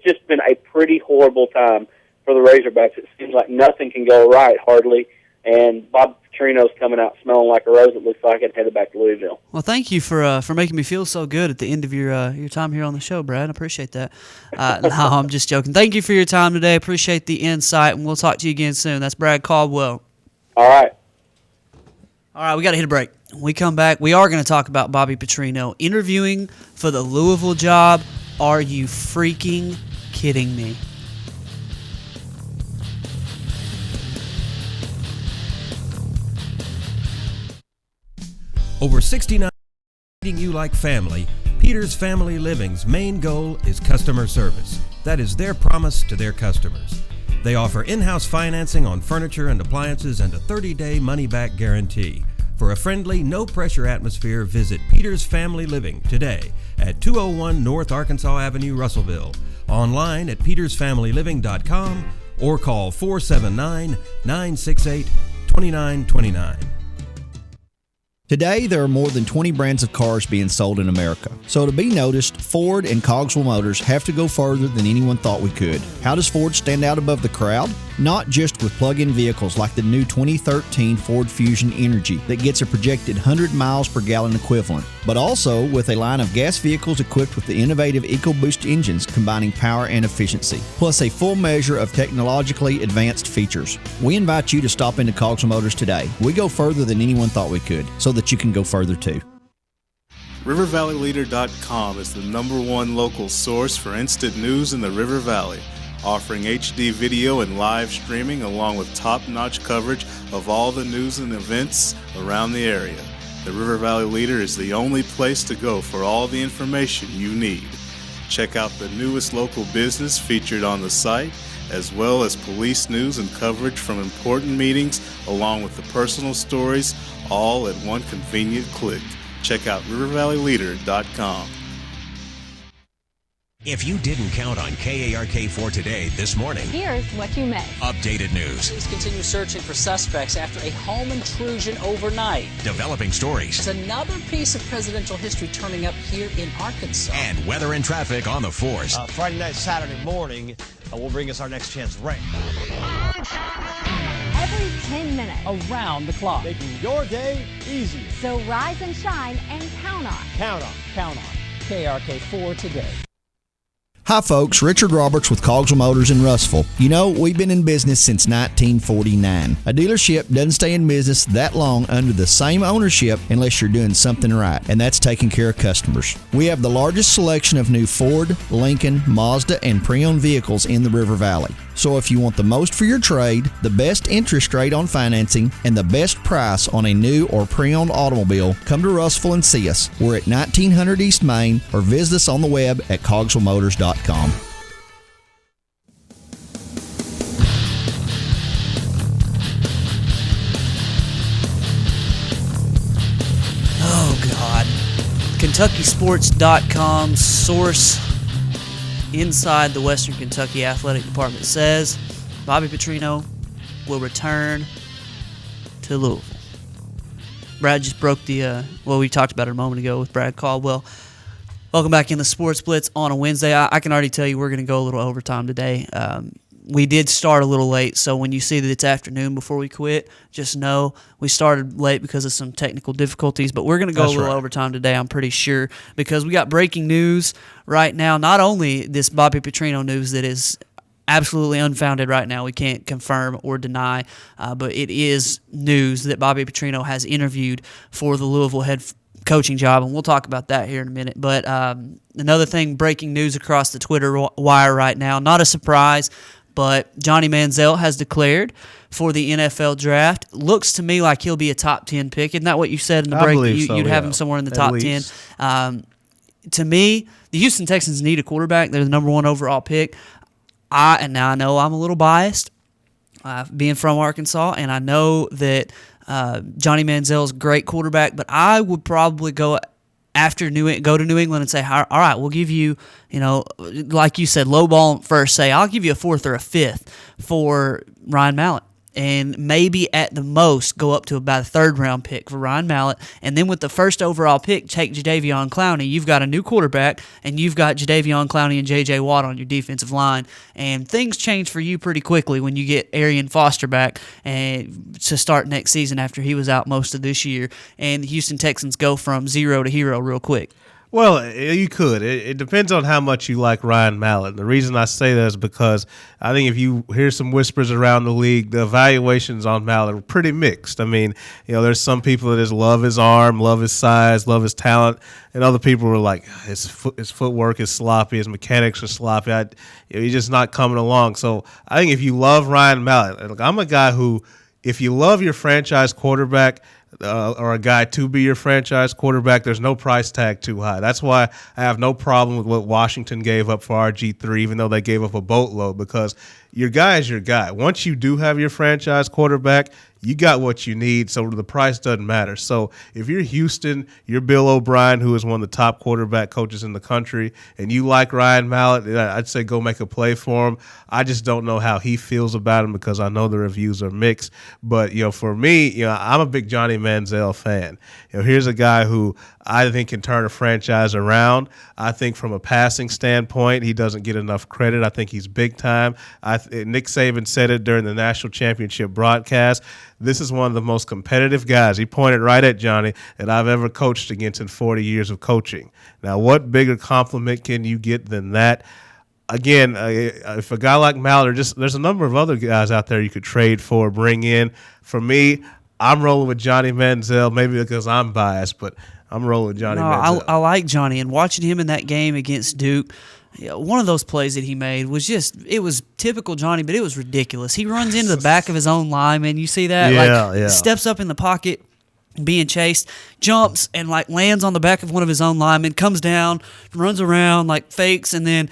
just been a pretty horrible time for the Razorbacks. It seems like nothing can go right, hardly. And Bob Petrino's coming out smelling like a rose, it looks like, and headed back to Louisville. Well, thank you for making me feel so good at the end of your time here on the show, Brad. I appreciate that. No, I'm just joking. Thank you for your time today. Appreciate the insight, and we'll talk to you again soon. That's Brad Caldwell. All right, we got to hit a break. When we come back, we are going to talk about Bobby Petrino interviewing for the Louisville job. Are you freaking kidding me? Over 69 treating you like family, Peter's Family Living's main goal is customer service. That is their promise to their customers. They offer in-house financing on furniture and appliances and a 30-day money-back guarantee. For a friendly, no-pressure atmosphere, visit Peter's Family Living today at 201 North Arkansas Avenue, Russellville, online at petersfamilyliving.com or call 479-968-2929. Today, there are more than 20 brands of cars being sold in America. So to be noticed, Ford and Cogswell Motors have to go further than anyone thought we could. How does Ford stand out above the crowd? Not just with plug-in vehicles like the new 2013 Ford Fusion Energy that gets a projected 100 miles per gallon equivalent, but also with a line of gas vehicles equipped with the innovative EcoBoost engines combining power and efficiency, plus a full measure of technologically advanced features. We invite you to stop into Cogswell Motors today. We go further than anyone thought we could, so that you can go further too. RiverValleyLeader.com is the #1 local source for instant news in the River Valley, offering HD video and live streaming along with top-notch coverage of all the news and events around the area. The River Valley Leader is the only place to go for all the information you need. Check out the newest local business featured on the site, as well as police news and coverage from important meetings, along with the personal stories, all at one convenient click. Check out RiverValleyLeader.com. If you didn't count on KARK4 today this morning, Here's what you missed. updated news, Police continue searching for suspects after a home intrusion overnight. developing stories, There's another piece of presidential history turning up here in Arkansas. and weather and traffic on the force. Friday night, Saturday morning will bring us our next chance rain. Every 10 minutes. Around the clock. Making your day easier. So rise and shine and count on. Count on. Count on KRK4 today. Hi folks, Richard Roberts with Cogswell Motors in Russellville. You know, we've been in business since 1949. A dealership doesn't stay in business that long under the same ownership unless you're doing something right, and that's taking care of customers. We have the largest selection of new Ford, Lincoln, Mazda, and pre-owned vehicles in the River Valley. So if you want the most for your trade, the best interest rate on financing, and the best price on a new or pre-owned automobile, come to Russellville and see us. We're at 1900 East Main, or visit us on the web at cogswellmotors.com. Oh, God. KentuckySports.com source inside the Western Kentucky Athletic Department says Bobby Petrino will return to Louisville. Brad just broke the, we talked about it a moment ago with Brad Caldwell. Welcome back in the Sports Blitz on a Wednesday. I can already tell you we're going to go a little overtime today. We did start a little late, so when you see that it's afternoon before we quit, just know we started late because of some technical difficulties, but we're going to go a little overtime today, I'm pretty sure, because we got breaking news right now. Not only this Bobby Petrino news that is absolutely unfounded right now, we can't confirm or deny, but it is news that Bobby Petrino has interviewed for the Louisville head coaching job, and we'll talk about that here in a minute. But another thing, breaking news across the Twitter wire right now, not a surprise, but Johnny Manziel has declared for the NFL draft. Looks to me like he'll be a top 10 pick. Isn't that what you said in the break? You'd have him somewhere in the top 10. To me, the Houston Texans need a quarterback. They're the #1 overall pick. I know I'm a little biased, being from Arkansas, and I know that Johnny Manziel's a great quarterback, but I would probably go to New England and say, all right, we'll give you, like you said, low ball first. Say, I'll give you a 4th or a 5th for Ryan Mallett. And maybe at the most go up to about a 3rd round pick for Ryan Mallett. And then with the 1st overall pick, take Jadeveon Clowney. You've got a new quarterback, and you've got Jadeveon Clowney and J.J. Watt on your defensive line. And things change for you pretty quickly when you get Arian Foster back and to start next season after he was out most of this year. And the Houston Texans go from 0 to hero real quick. Well, you could. It depends on how much you like Ryan Mallett. The reason I say that is because I think if you hear some whispers around the league, the evaluations on Mallett are pretty mixed. I mean, there's some people that just love his arm, love his size, love his talent, and other people are like, his footwork is sloppy, his mechanics are sloppy. He's just not coming along. So I think if you love Ryan Mallett, look, I'm a guy who, if you love your franchise quarterback, or a guy to be your franchise quarterback, there's no price tag too high. That's why I have no problem with what Washington gave up for RG3, even though they gave up a boatload, because your guy is your guy. Once you do have your franchise quarterback, you got what you need, so the price doesn't matter. So if you're Houston, you're Bill O'Brien, who is one of the top quarterback coaches in the country, and you like Ryan Mallett, I'd say go make a play for him. I just don't know how he feels about him because I know the reviews are mixed. But, for me, I'm a big Johnny Manziel fan. Here's a guy who I think can turn a franchise around. I think from a passing standpoint, he doesn't get enough credit. I think he's big time. Nick Saban said it during the national championship broadcast. This is one of the most competitive guys. He pointed right at Johnny that I've ever coached against in 40 years of coaching. Now, what bigger compliment can you get than that? Again, if a guy like Mallard, there's a number of other guys out there you could trade for, bring in. For me, I'm rolling with Johnny Manziel, maybe because I'm biased, but I'm rolling with Johnny Manziel. I like Johnny, and watching him in that game against Duke, one of those plays that he made was it was typical Johnny, but it was ridiculous. He runs into the back of his own lineman. You see that? Steps up in the pocket, being chased, jumps, and lands on the back of one of his own linemen, comes down, runs around, fakes, and then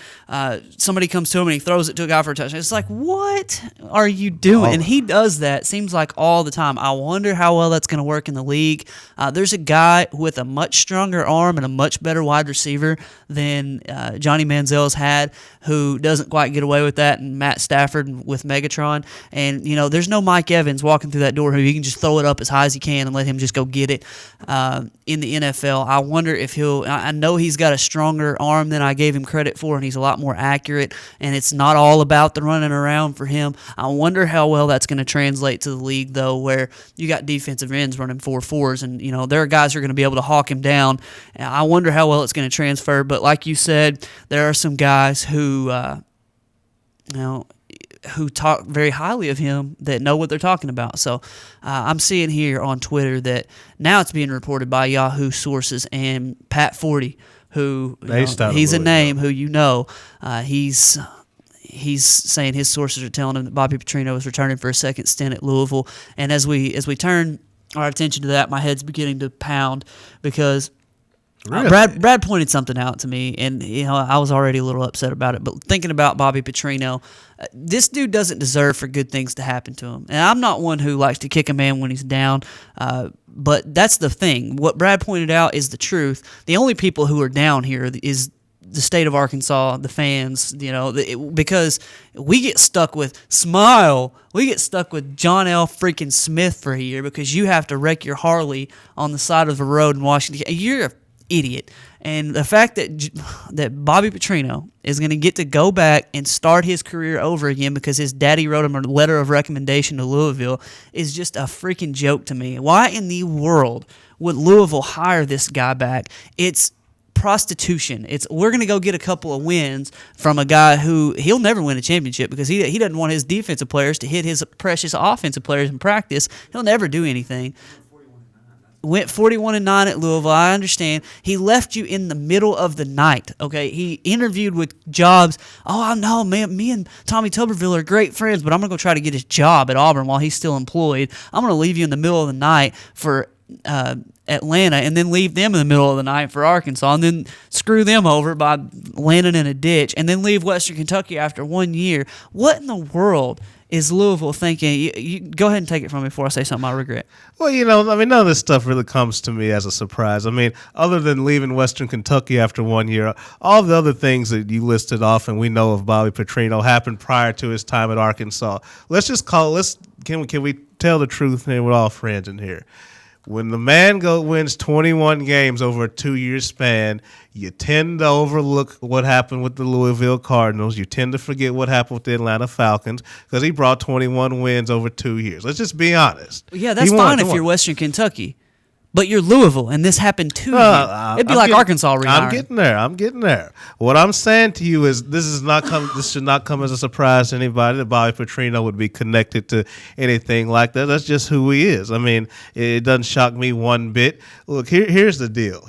somebody comes to him and he throws it to a guy for a touchdown. It's like, what are you doing? And he does that, seems like all the time. I wonder how well that's going to work in the league. There's a guy with a much stronger arm and a much better wide receiver than Johnny Manziel's had who doesn't quite get away with that, and Matt Stafford with Megatron. And, there's no Mike Evans walking through that door who you can just throw it up as high as he can and let him just go get it. In the NFL, I wonder if I know he's got a stronger arm than I gave him credit for, and he's a lot more accurate, and it's not all about the running around for him. I wonder how well that's going to translate to the league, though, where you got defensive ends running 4.4s, and, there are guys who are going to be able to hawk him down. I wonder how well it's going to transfer, but like you said, there are some guys who talk very highly of him that know what they're talking about. So I'm seeing here on Twitter that now it's being reported by Yahoo sources and Pat Forty, who he's a name who he's saying his sources are telling him that Bobby Petrino is returning for a second stint at Louisville. And as we turn our attention to that, my head's beginning to pound because really? Brad pointed something out to me, and I was already a little upset about it. But thinking about Bobby Petrino, this dude doesn't deserve for good things to happen to him. And I'm not one who likes to kick a man when he's down, but that's the thing. What Brad pointed out is the truth. The only people who are down here is the state of Arkansas, the fans, because we get stuck with Smile. We get stuck with John L. freaking Smith for a year because you have to wreck your Harley on the side of a road in Washington. You're an idiot. And the fact that Bobby Petrino is going to get to go back and start his career over again because his daddy wrote him a letter of recommendation to Louisville is just a freaking joke to me. Why in the world would Louisville hire this guy back? It's prostitution. We're going to go get a couple of wins from a guy who he'll never win a championship because he doesn't want his defensive players to hit his precious offensive players in practice. He'll never do anything. Went 41-9 at Louisville. I understand. He left you in the middle of the night. Okay, he interviewed with jobs. Oh, I know, man. Me and Tommy Tuberville are great friends, but I'm gonna go try to get his job at Auburn while he's still employed. I'm gonna leave you in the middle of the night for Atlanta, and then leave them in the middle of the night for Arkansas, and then screw them over by landing in a ditch, and then leave Western Kentucky after 1 year. What in the world is Louisville thinking? You go ahead and take it from me before I say something I regret. Well, none of this stuff really comes to me as a surprise. Other than leaving Western Kentucky after 1 year, all the other things that you listed off and we know of Bobby Petrino happened prior to his time at Arkansas. Can we tell the truth here? We're all friends in here. When the man wins 21 games over a 2-year span, you tend to overlook what happened with the Louisville Cardinals. You tend to forget what happened with the Atlanta Falcons because he brought 21 wins over 2 years. Let's just be honest. Yeah, that's fine if you're Western Kentucky. But you're Louisville, and this happened to you. It'd be like Arkansas retiring. I'm getting there. What I'm saying to you is this should not come as a surprise to anybody that Bobby Petrino would be connected to anything like that. That's just who he is. It doesn't shock me one bit. Look, here's the deal.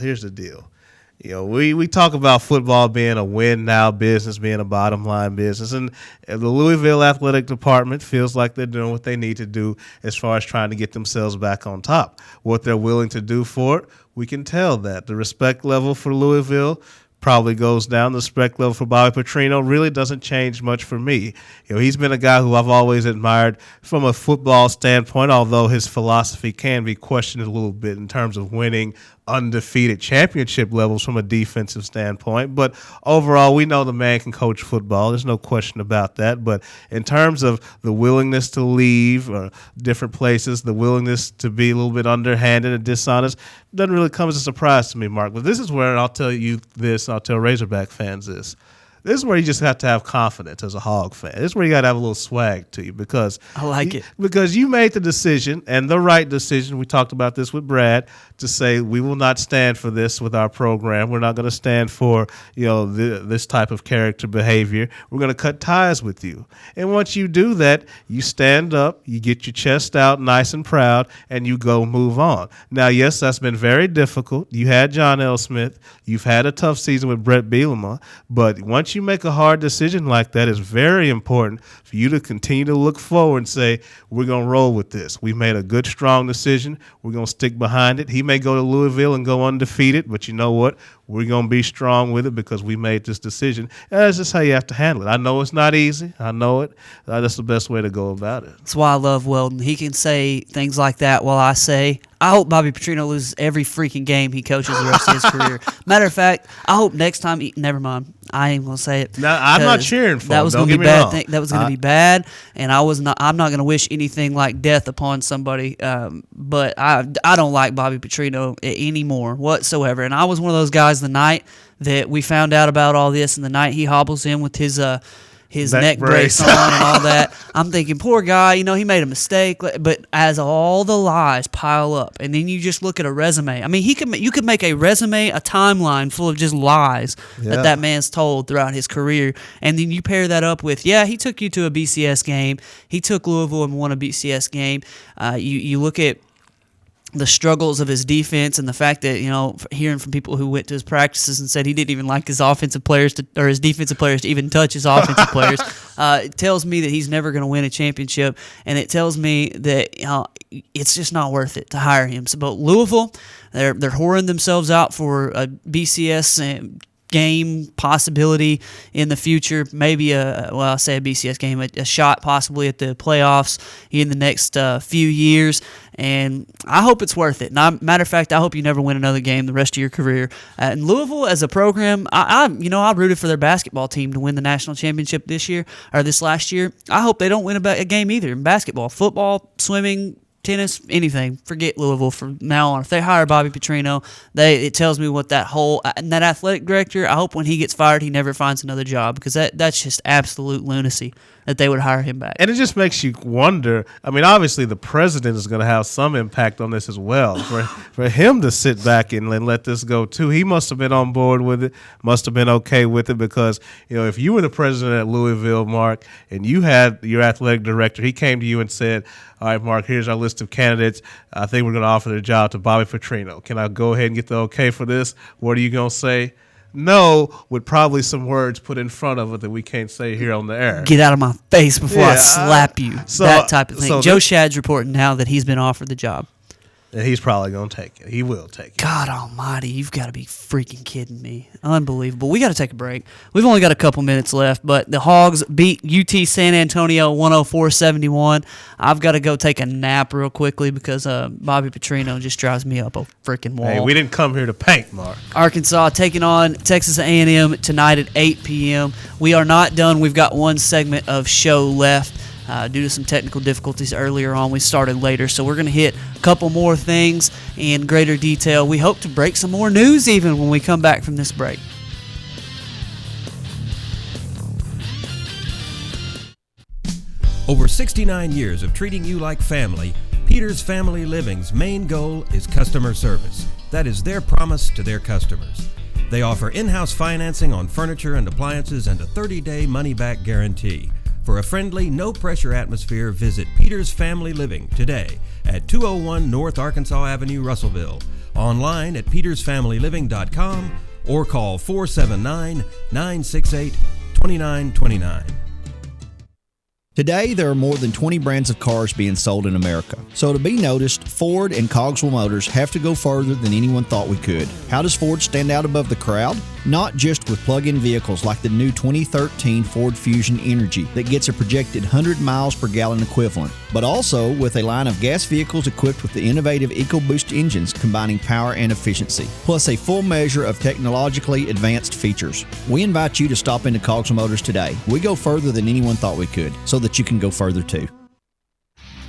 We talk about football being a win-now business, being a bottom-line business, and the Louisville Athletic Department feels like they're doing what they need to do as far as trying to get themselves back on top. What they're willing to do for it, we can tell that. The respect level for Louisville, probably goes down. The respect level for Bobby Petrino really doesn't change much for me. He's been a guy who I've always admired from a football standpoint, although his philosophy can be questioned a little bit in terms of winning undefeated championship levels from a defensive standpoint. But overall, we know the man can coach football. There's no question about that. But in terms of the willingness to leave different places, the willingness to be a little bit underhanded and dishonest, doesn't really come as a surprise to me, Mark. But this is where I'll tell you this, I'll tell Razorback fans this. This is where you just have to have confidence as a Hog fan. This is where you got to have a little swag to you because I like it. Because you made the decision, and the right decision. We talked about this with Brad, to say we will not stand for this with our program. We're not going to stand for this type of character behavior. We're going to cut ties with you. And once you do that, you stand up, you get your chest out nice and proud, and you go move on. Now, yes, that's been very difficult. You had John L. Smith. You've had a tough season with Brett Bielema. But once you make a hard decision like that, it's very important for you to continue to look forward and say, we're going to roll with this. We made a good, strong decision. We're going to stick behind it. He may go to Louisville and go undefeated, but you know what? We're going to be strong with it because we made this decision. And that's just how you have to handle it. I know it's not easy. I know it. That's the best way to go about it. That's why I love Weldon. He can say things like that while I say, I hope Bobby Petrino loses every freaking game he coaches the rest of his career. Matter of fact, I hope next time never mind. I ain't gonna say it. No, I'm not cheering for that him. was Don't gonna get be me bad. wrong. That was gonna be bad, and I'm not gonna wish anything like death upon somebody. But I don't like Bobby Petrino anymore whatsoever. And I was one of those guys the night that we found out about all this, and the night he hobbles in with his neck brace on and all that. I'm thinking, poor guy, he made a mistake. But as all the lies pile up, and then you just look at a resume. I mean, you could make a resume, a timeline full of just lies that man's told throughout his career. And then you pair that up with, he took you to a BCS game. He took Louisville and won a BCS game. You look at the struggles of his defense and the fact that, hearing from people who went to his practices and said he didn't even like his offensive players or his defensive players to even touch his offensive players, it tells me that he's never going to win a championship. And it tells me that, it's just not worth it to hire him. So, but Louisville, they're whoring themselves out for a BCS game possibility in the future, maybe a BCS game, a shot possibly at the playoffs in the next few years, and I hope it's worth it. And matter of fact, I hope you never win another game the rest of your career. And Louisville as a program, I rooted for their basketball team to win the national championship this last year. I hope they don't win a game either in basketball, football, swimming, tennis, anything. Forget Louisville from now on. If they hire Bobby Petrino, it tells me what that athletic director, I hope when he gets fired, he never finds another job, because that's just absolute lunacy that they would hire him back. And it just makes you wonder. I mean, obviously the president is going to have some impact on this as well. For him to sit back and let this go too, he must have been on board with it, must have been okay with it, because if you were the president at Louisville, Mark, and you had your athletic director, he came to you and said, all right, Mark, here's our list of candidates. I think we're going to offer the job to Bobby Petrino. Can I go ahead and get the okay for this? What are you going to say? No, with probably some words put in front of it that we can't say here on the air. Get out of my face before I slap you. That type of thing. So Joe Shad's reporting now that he's been offered the job. And he's probably going to take it. He will take it. God almighty, you've got to be freaking kidding me. Unbelievable. We got to take a break. We've only got a couple minutes left, but the Hogs beat UT San Antonio 104-71. I've got to go take a nap real quickly because Bobby Petrino just drives me up a freaking wall. Hey, we didn't come here to paint, Mark. Arkansas taking on Texas A&M tonight at 8 p.m. We are not done. We've got one segment of show left. Due to some technical difficulties earlier on, we started later, so we're going to hit a couple more things in greater detail. We hope to break some more news even when we come back from this break. Over 69 years of treating you like family, Peters Family Living's main goal is customer service. That is their promise to their customers. They offer in-house financing on furniture and appliances and a 30-day money-back guarantee. For a friendly, no-pressure atmosphere, visit Peters Family Living today at 201 North Arkansas Avenue, Russellville. Online at petersfamilyliving.com or call 479-968-2929. Today, there are more than 20 brands of cars being sold in America. So to be noticed, Ford and Cogswell Motors have to go further than anyone thought we could. How does Ford stand out above the crowd? Not just with plug-in vehicles like the new 2013 Ford Fusion Energy that gets a projected 100 miles per gallon equivalent, but also with a line of gas vehicles equipped with the innovative EcoBoost engines combining power and efficiency, plus a full measure of technologically advanced features. We invite you to stop into Cogswell Motors today. We go further than anyone thought we could, so that you can go further too.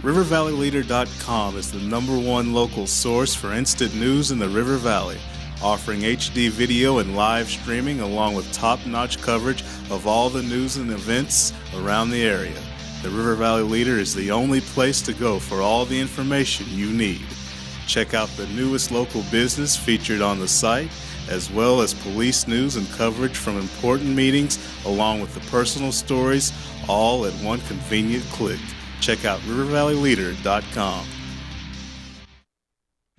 RiverValleyLeader.com is the #1 local source for instant news in the River Valley, offering HD video and live streaming along with top-notch coverage of all the news and events around the area. The River Valley Leader is the only place to go for all the information you need. Check out the newest local business featured on the site, as well as police news and coverage from important meetings, along with the personal stories, all at one convenient click. Check out RiverValleyLeader.com.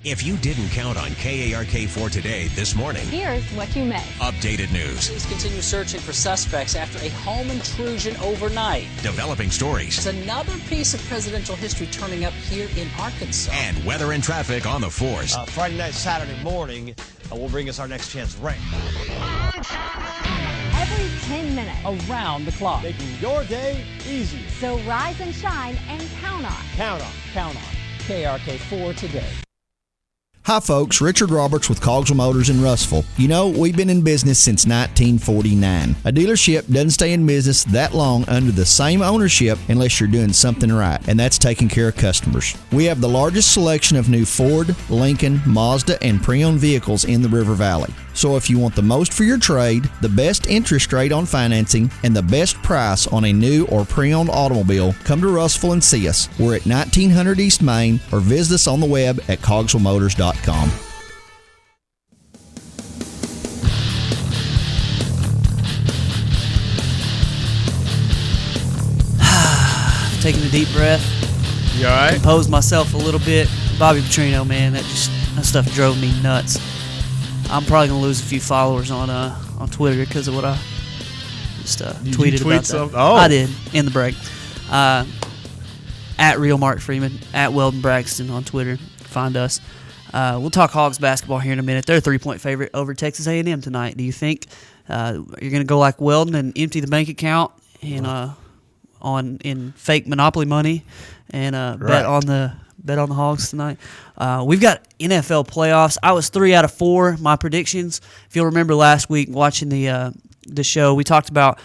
If you didn't count on KARK4 today this morning, Here's what you missed. updated news, Police continue searching for suspects after a home intrusion overnight. developing stories, There's another piece of presidential history turning up here in Arkansas. and weather and traffic on the force. Friday night, Saturday morning will bring us our next chance rain. Every 10 minutes. Around the clock. Making your day easier. So rise and shine and count on. Count on. Count on KRK4 today. Hi folks, Richard Roberts with Cogswell Motors in Russellville. You know, we've been in business since 1949. A dealership doesn't stay in business that long under the same ownership unless you're doing something right, and that's taking care of customers. We have the largest selection of new Ford, Lincoln, Mazda, and pre-owned vehicles in the River Valley. So if you want the most for your trade, the best interest rate on financing, and the best price on a new or pre-owned automobile, come to Russellville and see us. We're at 1900 East Main, or visit us on the web at cogswellmotors.com. Taking a deep breath, You all right? compose myself a little bit. Bobby Petrino, man, that stuff drove me nuts. I'm probably gonna lose a few followers on Twitter because of what I just tweeted tweet about that. something? Oh. I did in the break. At Real Mark Freeman, at Weldon Braxton on Twitter. Find us. We'll talk Hogs basketball here in a minute. They're a 3-point favorite over Texas A&M tonight. Do you think you're going to go like Weldon and empty the bank account and in fake Monopoly money and bet on the Hogs tonight? We've got NFL playoffs. I was 3 out of 4 my predictions. If you'll remember last week watching the show, we talked about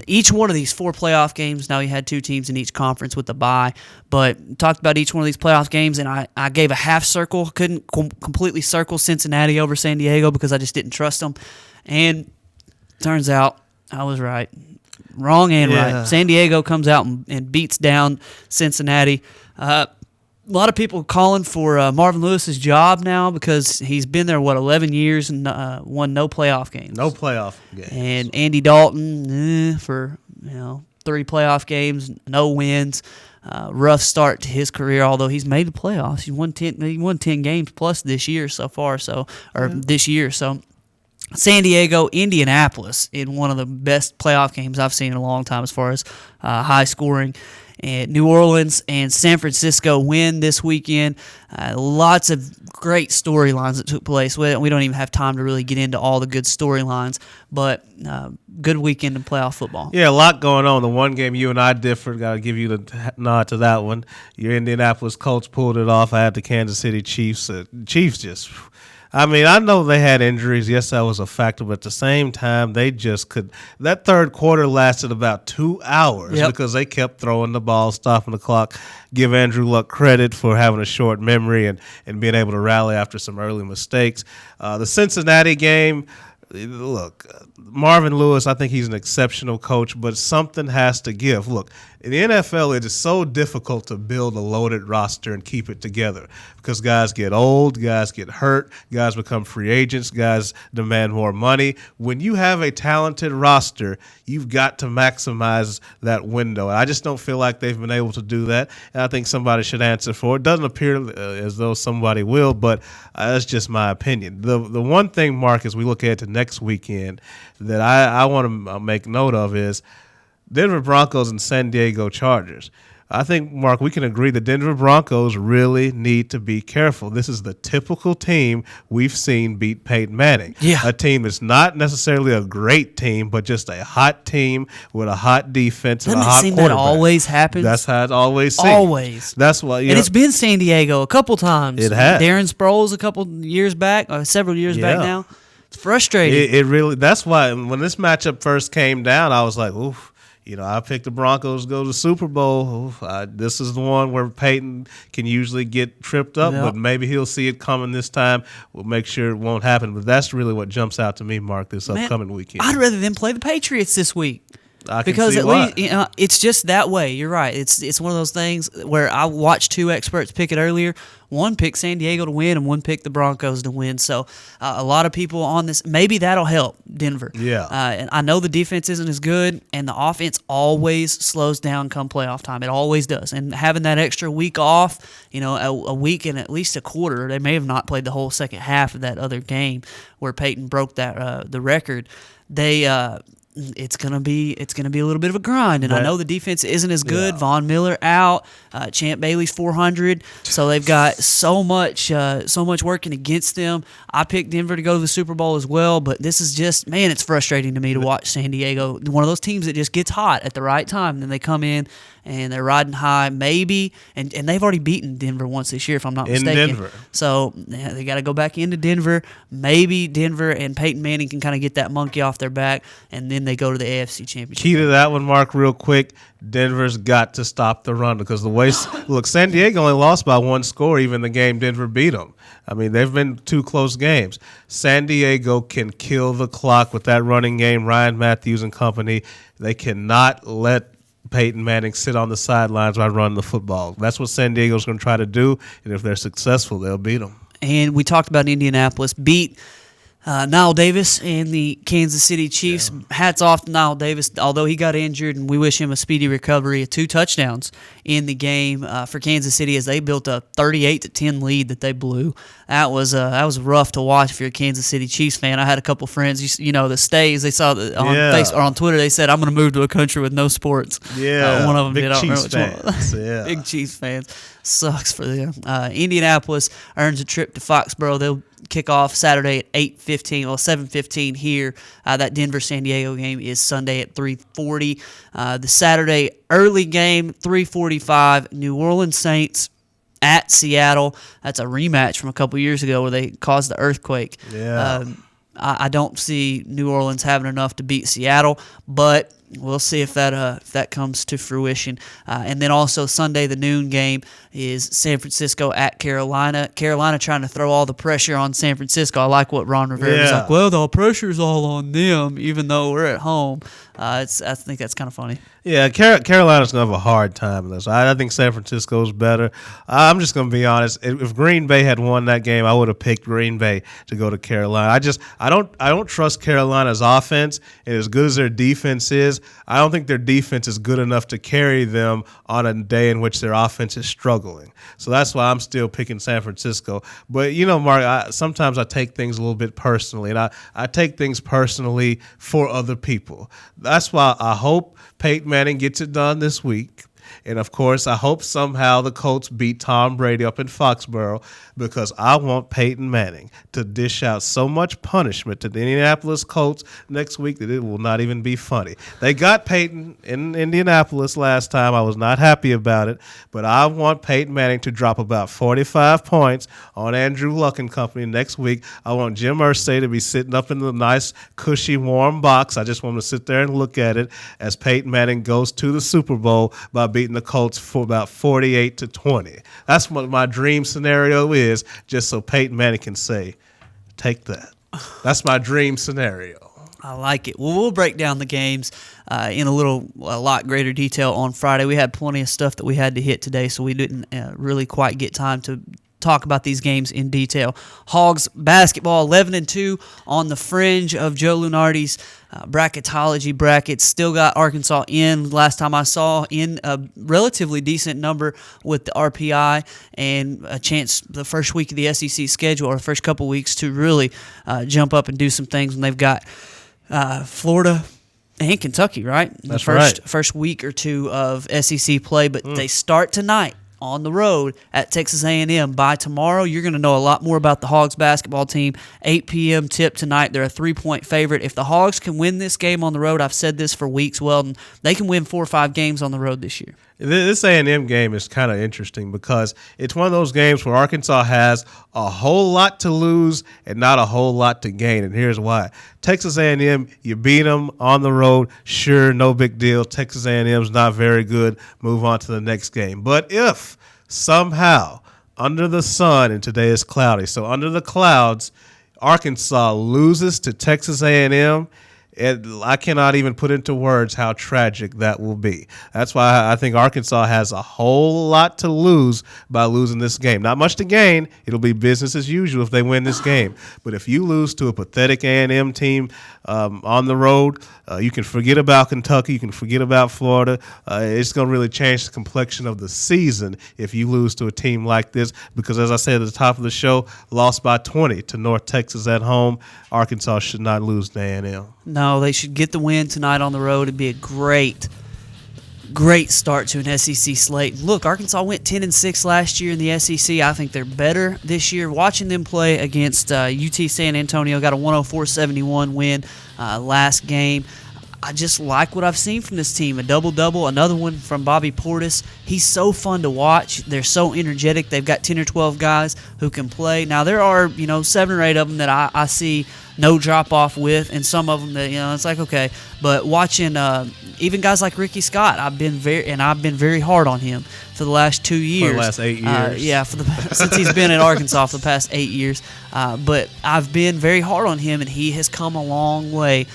each one of these 4 playoff games. Now, you had 2 teams in each conference with the bye, but talked about each one of these playoff games, and I gave a half circle. Couldn't completely circle Cincinnati over San Diego because I just didn't trust them. And turns out I was right. Wrong and right. San Diego comes out and beats down Cincinnati. A lot of people calling for Marvin Lewis's job now because he's been there, 11 years and won no playoff games. No playoff games. And Andy Dalton for 3 playoff games, no wins. Rough start to his career, although he's made the playoffs. He won 10 games plus this year so far. This year. So San Diego, Indianapolis in one of the best playoff games I've seen in a long time as far as high scoring. And New Orleans and San Francisco win this weekend. Lots of great storylines that took place. We don't even have time to really get into all the good storylines, but good weekend in playoff football. Yeah, a lot going on. The one game you and I differed, got to give you the nod to that one. Your Indianapolis Colts pulled it off. I had the Kansas City Chiefs. Chiefs just... I mean, I know they had injuries. Yes, that was a factor. But at the same time, they just could. That third quarter lasted about 2 hours because they kept throwing the ball, stopping the clock. Give Andrew Luck credit for having a short memory and being able to rally after some early mistakes. The Cincinnati game, look, Marvin Lewis, I think he's an exceptional coach, but something has to give. Look, in the NFL, it is so difficult to build a loaded roster and keep it together because guys get old, guys get hurt, guys become free agents, guys demand more money. When you have a talented roster, you've got to maximize that window. And I just don't feel like they've been able to do that, and I think somebody should answer for it. Doesn't appear as though somebody will, but that's just my opinion. The one thing, Mark, as we look ahead to next weekend that I want to make note of is Denver Broncos and San Diego Chargers. I think, Mark, we can agree the Denver Broncos really need to be careful. This is the typical team we've seen beat Peyton Manning. Yeah. A team that's not necessarily a great team, but just a hot team with a hot defense and Doesn't a it hot seem quarterback. that always happens? That's how it always seems. Always. That's why, and it's been San Diego a couple times. It has. Darren Sproles a couple years back, or several years back now. It's frustrating. It really. That's why when this matchup first came down, I was like, oof. I picked the Broncos to go to the Super Bowl. This is the one where Peyton can usually get tripped up, but maybe he'll see it coming this time. We'll make sure it won't happen. But that's really what jumps out to me, Mark, this upcoming weekend. I'd rather them play the Patriots this week. I can Because see at why. least it's just that way. You're right. It's one of those things where I watched two experts pick it earlier. One picked San Diego to win, and one picked the Broncos to win. So a lot of people on this, maybe that'll help Denver. Yeah. And I know the defense isn't as good, and the offense always slows down come playoff time. It always does. And having that extra week off, a week and at least a quarter, they may have not played the whole second half of that other game where Peyton broke that the record. It's gonna be a little bit of a grind, and I know the defense isn't as good. Yeah. Von Miller out, Champ Bailey's 400, so they've got so much working against them. I picked Denver to go to the Super Bowl as well, but this is just, man, it's frustrating to me to watch San Diego, one of those teams that just gets hot at the right time, and then they come in and they're riding high, maybe, and they've already beaten Denver once this year, if I'm not mistaken. In Denver. So they got to go back into Denver. Maybe Denver and Peyton Manning can kind of get that monkey off their back, and then they go to the AFC Championship. Key to that one, Mark, real quick. Denver's got to stop the run because the way look, San Diego only lost by one score, even the game Denver beat them. I mean, they've been two close games. San Diego can kill the clock with that running game, Ryan Matthews and company. They cannot let Peyton Manning sit on the sidelines while running the football. That's what San Diego's going to try to do, and if they're successful, they'll beat them. And we talked about Indianapolis beat Niall Davis and the Kansas City Chiefs. Yeah. Hats off to Niall Davis, although he got injured, and we wish him a speedy recovery. 2 touchdowns in the game for Kansas City as they built a 38-10 lead that they blew. That was rough to watch if you're a Kansas City Chiefs fan. I had a couple friends, the stays. They saw on Twitter. They said, "I'm going to move to a country with no sports." Yeah, one of them big did. I don't Chiefs remember which fans. one. Yeah, big Chiefs fans. Sucks for them. Indianapolis earns a trip to Foxborough. They'll kick off Saturday at 8:15, 7:15 here. That Denver-San Diego game is Sunday at 3:40. The Saturday early game, 3:45, New Orleans Saints at Seattle. That's a rematch from a couple years ago where they caused the earthquake. Yeah. I don't see New Orleans having enough to beat Seattle, but we'll see if that comes to fruition. And then also Sunday, the noon game is San Francisco at Carolina. Carolina trying to throw all the pressure on San Francisco. I like what Ron Rivera was like. Well, the pressure's all on them, even though we're at home. I think that's kind of funny. Yeah, Carolina's going to have a hard time in this. I think San Francisco's better. I'm just going to be honest. If Green Bay had won that game, I would have picked Green Bay to go to Carolina. I don't trust Carolina's offense, and as good as their defense is, I don't think their defense is good enough to carry them on a day in which their offense is struggling. So that's why I'm still picking San Francisco. But, Mark, sometimes I take things a little bit personally, and I take things personally for other people. That's why I hope Peyton Manning gets it done this week. And, of course, I hope somehow the Colts beat Tom Brady up in Foxborough because I want Peyton Manning to dish out so much punishment to the Indianapolis Colts next week that it will not even be funny. They got Peyton in Indianapolis last time. I was not happy about it, but I want Peyton Manning to drop about 45 points on Andrew Luck and company next week. I want Jim Irsay to be sitting up in the nice, cushy, warm box. I just want him to sit there and look at it as Peyton Manning goes to the Super Bowl by beating the Colts for about 48-20. That's what my dream scenario is, just so Peyton Manning can say, take that. That's my dream scenario. I like it. Well, we'll break down the games in a lot greater detail on Friday. We had plenty of stuff that we had to hit today, so we didn't really quite get time to talk about these games in detail. Hogs basketball 11-2 on the fringe of Joe Lunardi's bracketology brackets. Still got Arkansas in, last time I saw, in a relatively decent number with the RPI and a chance the first week of the SEC schedule, or the first couple weeks, to really jump up and do some things when they've got Florida And Kentucky, right? That's First week or two of SEC play, but they start tonight on the road at Texas A&M. By tomorrow, you're going to know a lot more about the Hogs basketball team. 8 p.m. tip tonight. They're a 3-point favorite. If the Hogs can win this game on the road, I've said this for weeks, Weldon, they can win 4 or 5 games on the road this year. This A&M game is kind of interesting because it's one of those games where Arkansas has a whole lot to lose and not a whole lot to gain, and here's why. Texas A&M, you beat them on the road, sure, no big deal. Texas A&M's not very good. Move on to the next game. But if somehow under the sun, and today is cloudy, so under the clouds, Arkansas loses to Texas A&M, I cannot even put into words how tragic that will be. That's why I think Arkansas has a whole lot to lose by losing this game. Not much to gain. It'll be business as usual if they win this game. But if you lose to a pathetic A&M team on the road, you can forget about Kentucky. You can forget about Florida. It's going to really change the complexion of the season if you lose to a team like this because, as I said at the top of the show, lost by 20 to North Texas at home. Arkansas should not lose to A&M. No, they should get the win tonight on the road. It'd be a great start to an SEC slate. Look, Arkansas went 10-6 last year in the SEC. I think they're better this year. Watching them play against UT San Antonio, got a 104-71 win last game. I just like what I've seen from this team. A double-double, another one from Bobby Portis. He's so fun to watch. They're so energetic. They've got 10 or 12 guys who can play. Now, there are, 7 or 8 of them that I see no drop-off with, and some of them that, it's like, okay. But watching even guys like Ricky Scott, I've been very hard on him for the last 2 years. For the last 8 years. Since he's been in Arkansas for the past 8 years. But I've been very hard on him, and he has come a long way,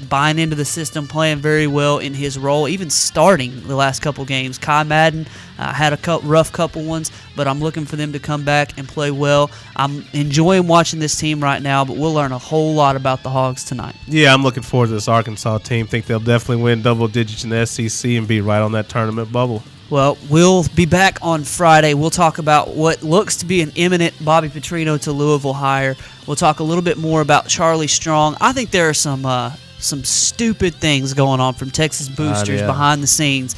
buying into the system, playing very well in his role, even starting the last couple games. Kai Madden had a rough couple ones, but I'm looking for them to come back and play well. I'm enjoying watching this team right now, but we'll learn a whole lot about the Hogs tonight. Yeah, I'm looking forward to this Arkansas team. Think they'll definitely win double digits in the SEC and be right on that tournament bubble. Well, we'll be back on Friday. We'll talk about what looks to be an imminent Bobby Petrino to Louisville hire. We'll talk a little bit more about Charlie Strong. I think there are some stupid things going on from Texas boosters behind the scenes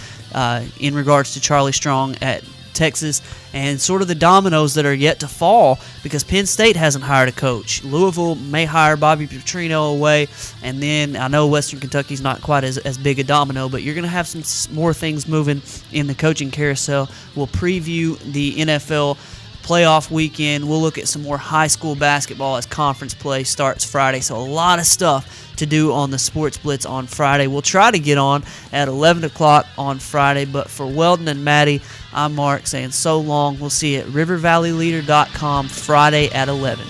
in regards to Charlie Strong at Texas, and sort of the dominoes that are yet to fall because Penn State hasn't hired a coach. Louisville may hire Bobby Petrino away, and then I know Western Kentucky's not quite as big a domino, but you're going to have some more things moving in the coaching carousel. We'll preview the NFL playoff weekend. We'll look at some more high school basketball as conference play starts Friday, so a lot of stuff to do on the Sports Blitz on Friday. We'll try to get on at 11 o'clock on Friday, but for Weldon and Maddie, I'm Mark saying so long. We'll see you at rivervalleyleader.com Friday at 11.